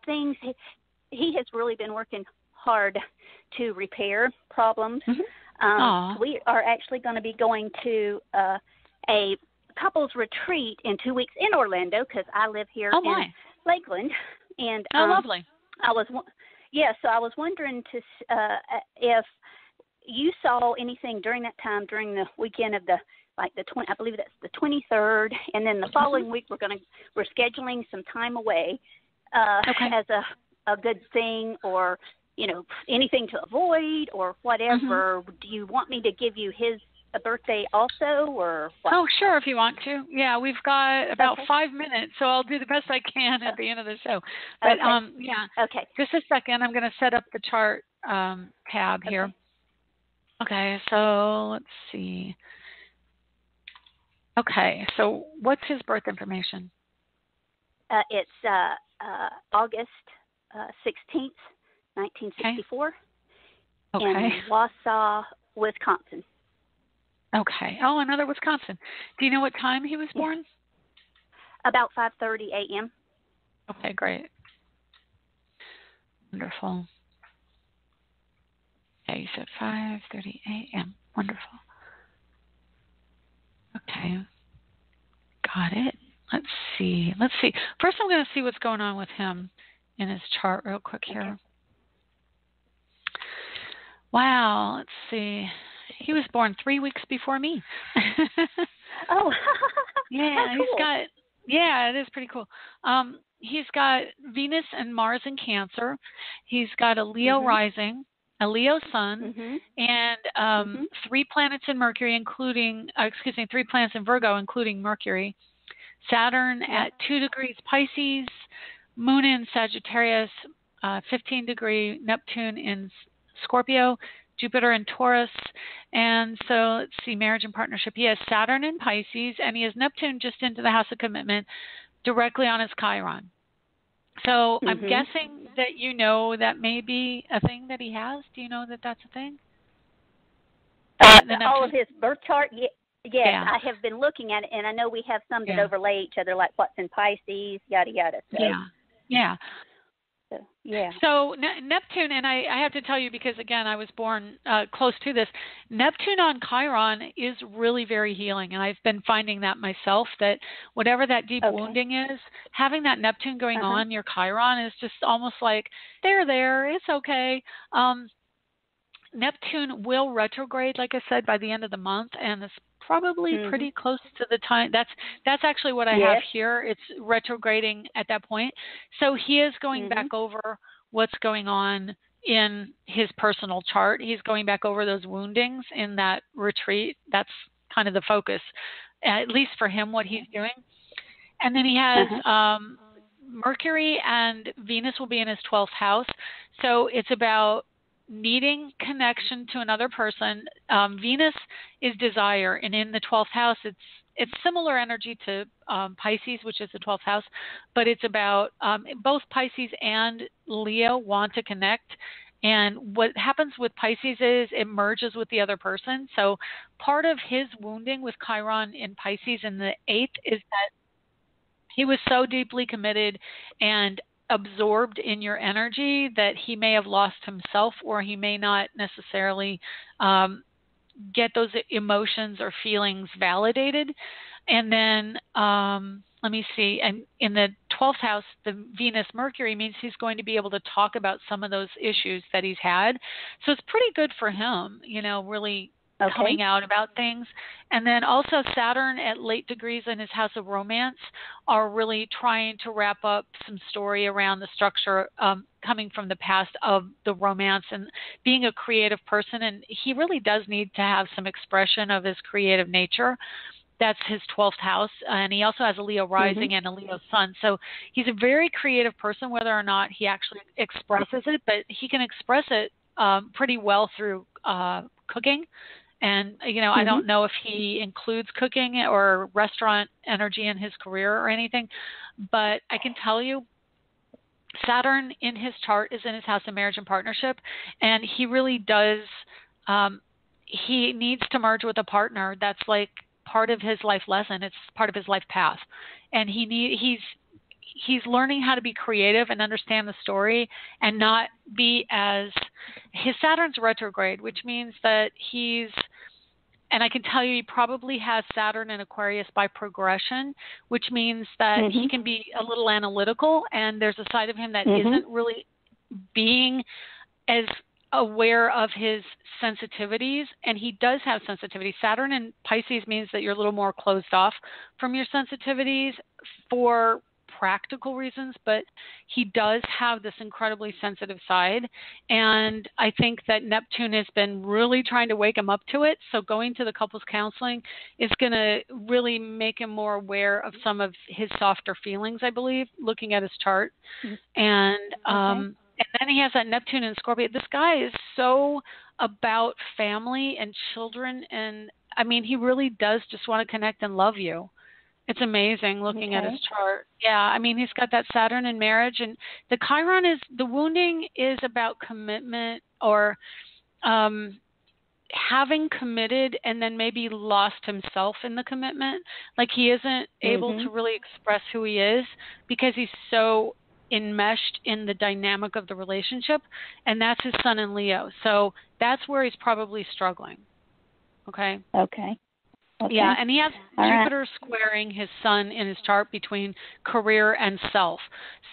things. He has really been working hard to repair problems. We are actually going to be going to a couples retreat in 2 weeks in Orlando, because I live here in Lakeland, and lovely. So I was wondering if you saw anything during that time, during the weekend of I believe that's the 23rd, and then the following week we're scheduling some time away as a good thing, or anything to avoid or whatever. Do you want me to give you his birthday also, or what? Oh, sure, if you want to. Yeah, we've got about 5 minutes, so I'll do the best I can at the end of the show. But Okay. Just a second. I'm going to set up the chart tab here. Okay, so let's see. Okay, so what's his birth information? It's August 16th, 1964, in Wausau, Wisconsin. Okay. Oh, another Wisconsin. Do you know what time he was born? About 5:30 a.m. Okay, great. Wonderful. Okay, you said 5:30 a.m. Wonderful. Okay. Got it. Let's see. First, I'm going to see what's going on with him in his chart real quick here. Okay. Wow. Let's see. He was born 3 weeks before me. Oh. Yeah, cool. It is pretty cool. He's got Venus and Mars in Cancer. He's got a Leo rising, a Leo sun, and 3 planets in Mercury, 3 planets in Virgo, including Mercury. Saturn at 2 degrees Pisces, Moon in Sagittarius, 15-degree Neptune in Scorpio, Jupiter in Taurus, and so let's see, marriage and partnership. He has Saturn in Pisces, and he has Neptune just into the house of commitment, directly on his Chiron. So I'm guessing that that may be a thing that he has. Do you know that that's a thing? All of his birth chart? Yes, I have been looking at it, and I know we have some that overlay each other, like what's in Pisces, yada, yada. So. Yeah. So Neptune, and I have to tell you, because again, I was born close to this. Neptune on Chiron is really very healing, and I've been finding that myself, that whatever that deep wounding is, having that Neptune going on your Chiron is just almost like, there, it's okay. Neptune will retrograde, like I said, by the end of the month, and it's probably pretty close to the time. That's actually what I have here. It's retrograding at that point. So he is going back over what's going on in his personal chart. He's going back over those woundings in that retreat. That's kind of the focus, at least for him, what he's doing. And then he has Mercury and Venus will be in his 12th house. So it's about needing connection to another person. Venus is desire, and in the 12th house, it's similar energy to Pisces, which is the 12th house, but it's about both Pisces and Leo want to connect. And what happens with Pisces is it merges with the other person. So part of his wounding with Chiron in Pisces in the 8th is that he was so deeply committed and absorbed in your energy that he may have lost himself, or he may not necessarily get those emotions or feelings validated. And then let me see, and in the 12th house, the Venus Mercury means he's going to be able to talk about some of those issues that he's had. So it's pretty good for him, really coming out about things. And then also Saturn at late degrees in his house of romance are really trying to wrap up some story around the structure coming from the past of the romance and being a creative person. And he really does need to have some expression of his creative nature. That's his 12th house. And he also has a Leo rising and a Leo sun. So he's a very creative person, whether or not he actually expresses it, but he can express it pretty well through cooking. And, I don't know if he includes cooking or restaurant energy in his career or anything, but I can tell you Saturn in his chart is in his house of marriage and partnership, and he really does, he needs to merge with a partner that's like part of his life lesson. It's part of his life path. And he's learning how to be creative and understand the story and not be his Saturn's retrograde, which means that and I can tell you he probably has Saturn in Aquarius by progression, which means that he can be a little analytical, and there's a side of him that isn't really being as aware of his sensitivities, and he does have sensitivity. Saturn in Pisces means that you're a little more closed off from your sensitivities for practical reasons, but he does have this incredibly sensitive side, and I think that Neptune has been really trying to wake him up to it. So going to the couples counseling is going to really make him more aware of some of his softer feelings, I believe, looking at his chart. And then he has that Neptune in Scorpio. This guy is so about family and children, and I mean, he really does just want to connect and love you. It's amazing looking at his chart. Yeah, I mean, he's got that Saturn in marriage, and the Chiron the wounding is about commitment or having committed and then maybe lost himself in the commitment. Like he isn't able to really express who he is because he's so enmeshed in the dynamic of the relationship, and that's his sun in Leo. So that's where he's probably struggling. Okay. Yeah, and he has Jupiter squaring his sun in his chart between career and self.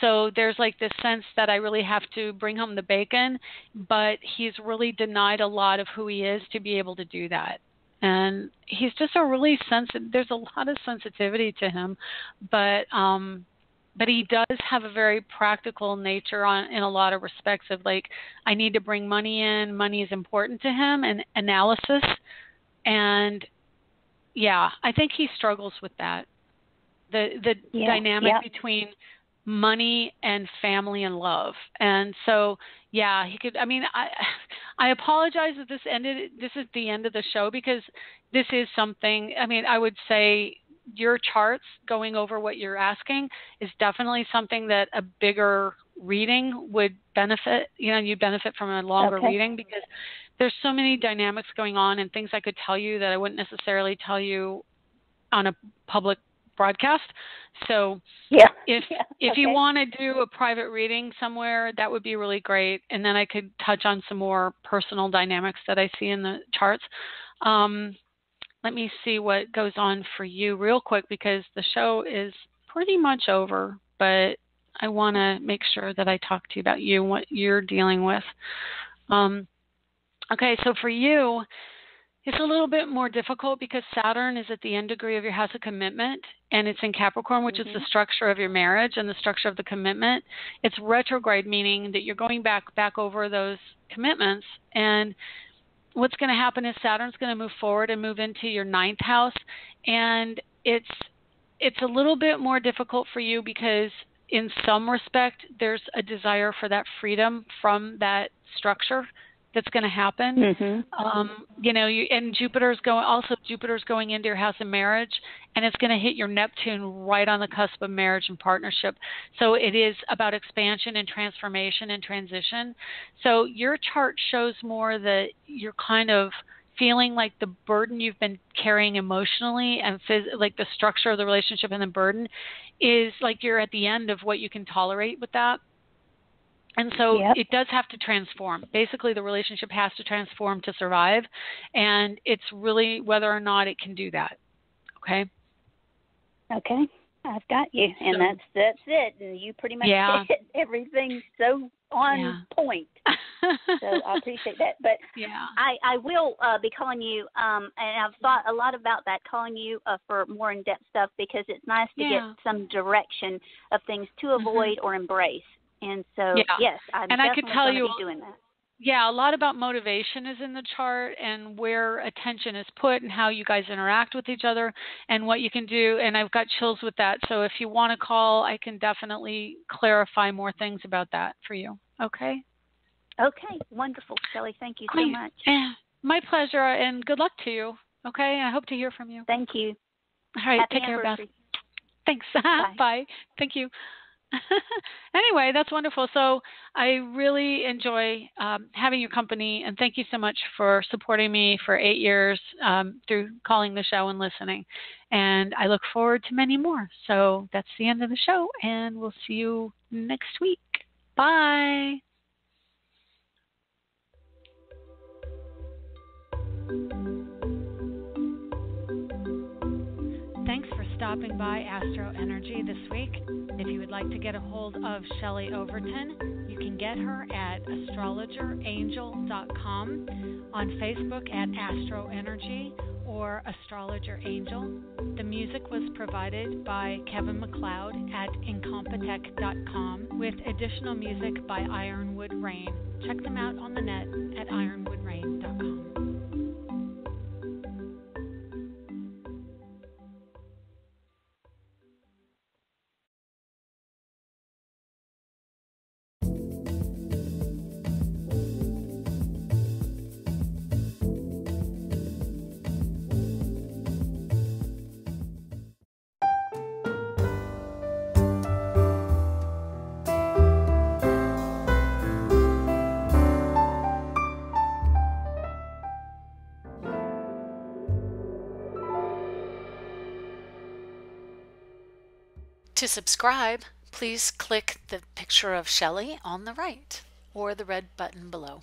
So there's like this sense that I really have to bring home the bacon, but he's really denied a lot of who he is to be able to do that. And he's just a really there's a lot of sensitivity to him, but he does have a very practical nature in a lot of respects of like, I need to bring money in, money is important to him, and analysis. And yeah, I think he struggles with that. The dynamic between money and family and love. And so, yeah, he could, I mean, I apologize that this is the end of the show because this is something, I mean, I would say your charts going over what you're asking is definitely something that a bigger reading would benefit, you benefit from a longer reading because there's so many dynamics going on and things I could tell you that I wouldn't necessarily tell you on a public broadcast. So if you want to do a private reading somewhere, that would be really great. And then I could touch on some more personal dynamics that I see in the charts. Let me see what goes on for you real quick because the show is pretty much over, but I want to make sure that I talk to you about you and what you're dealing with. Okay, so for you, it's a little bit more difficult because Saturn is at the end degree of your house of commitment, and it's in Capricorn, which is the structure of your marriage and the structure of the commitment. It's retrograde, meaning that you're going back over those commitments, and what's going to happen is Saturn's going to move forward and move into your 9th house, and it's a little bit more difficult for you because in some respect there's a desire for that freedom from that structure that's going to happen. And Jupiter's going into your house of marriage, and it's going to hit your Neptune right on the cusp of marriage and partnership. So it is about expansion and transformation and transition. So your chart shows more that you're kind of feeling like the burden you've been carrying emotionally and like the structure of the relationship and the burden is like you're at the end of what you can tolerate with that. And so it does have to transform. Basically, the relationship has to transform to survive, and it's really whether or not it can do that. Okay? Okay. I've got you. And that's it. And you pretty much hit everything so on point. So I appreciate that. But I will be calling you, and I've thought a lot about that, calling you for more in-depth stuff because it's nice to get some direction of things to avoid or embrace. And so, yes, I'm definitely going to be doing that. Yeah, a lot about motivation is in the chart and where attention is put and how you guys interact with each other and what you can do. And I've got chills with that. So if you want to call, I can definitely clarify more things about that for you. Okay? Okay, wonderful, Shelley. Thank you so much. My pleasure, and good luck to you. Okay, I hope to hear from you. Thank you. All right, Happy take care, Beth. anniversary. Thanks. Bye. Bye. Thank you. Anyway, that's wonderful. So I really enjoy having your company, and thank you so much for supporting me for 8 years through calling the show and listening. And I look forward to many more. So that's the end of the show, and we'll see you next week. Bye. Thanks for stopping by AstroEnergy this week. If you would like to get a hold of Shelley Overton, you can get her at astrologerangel.com, on Facebook at AstroEnergy or Astrologer Angel. The music was provided by Kevin MacLeod at incompetech.com with additional music by Ironwood Rain. Check them out on the net at ironwoodrain.com. To subscribe, please click the picture of Shelley on the right or the red button below.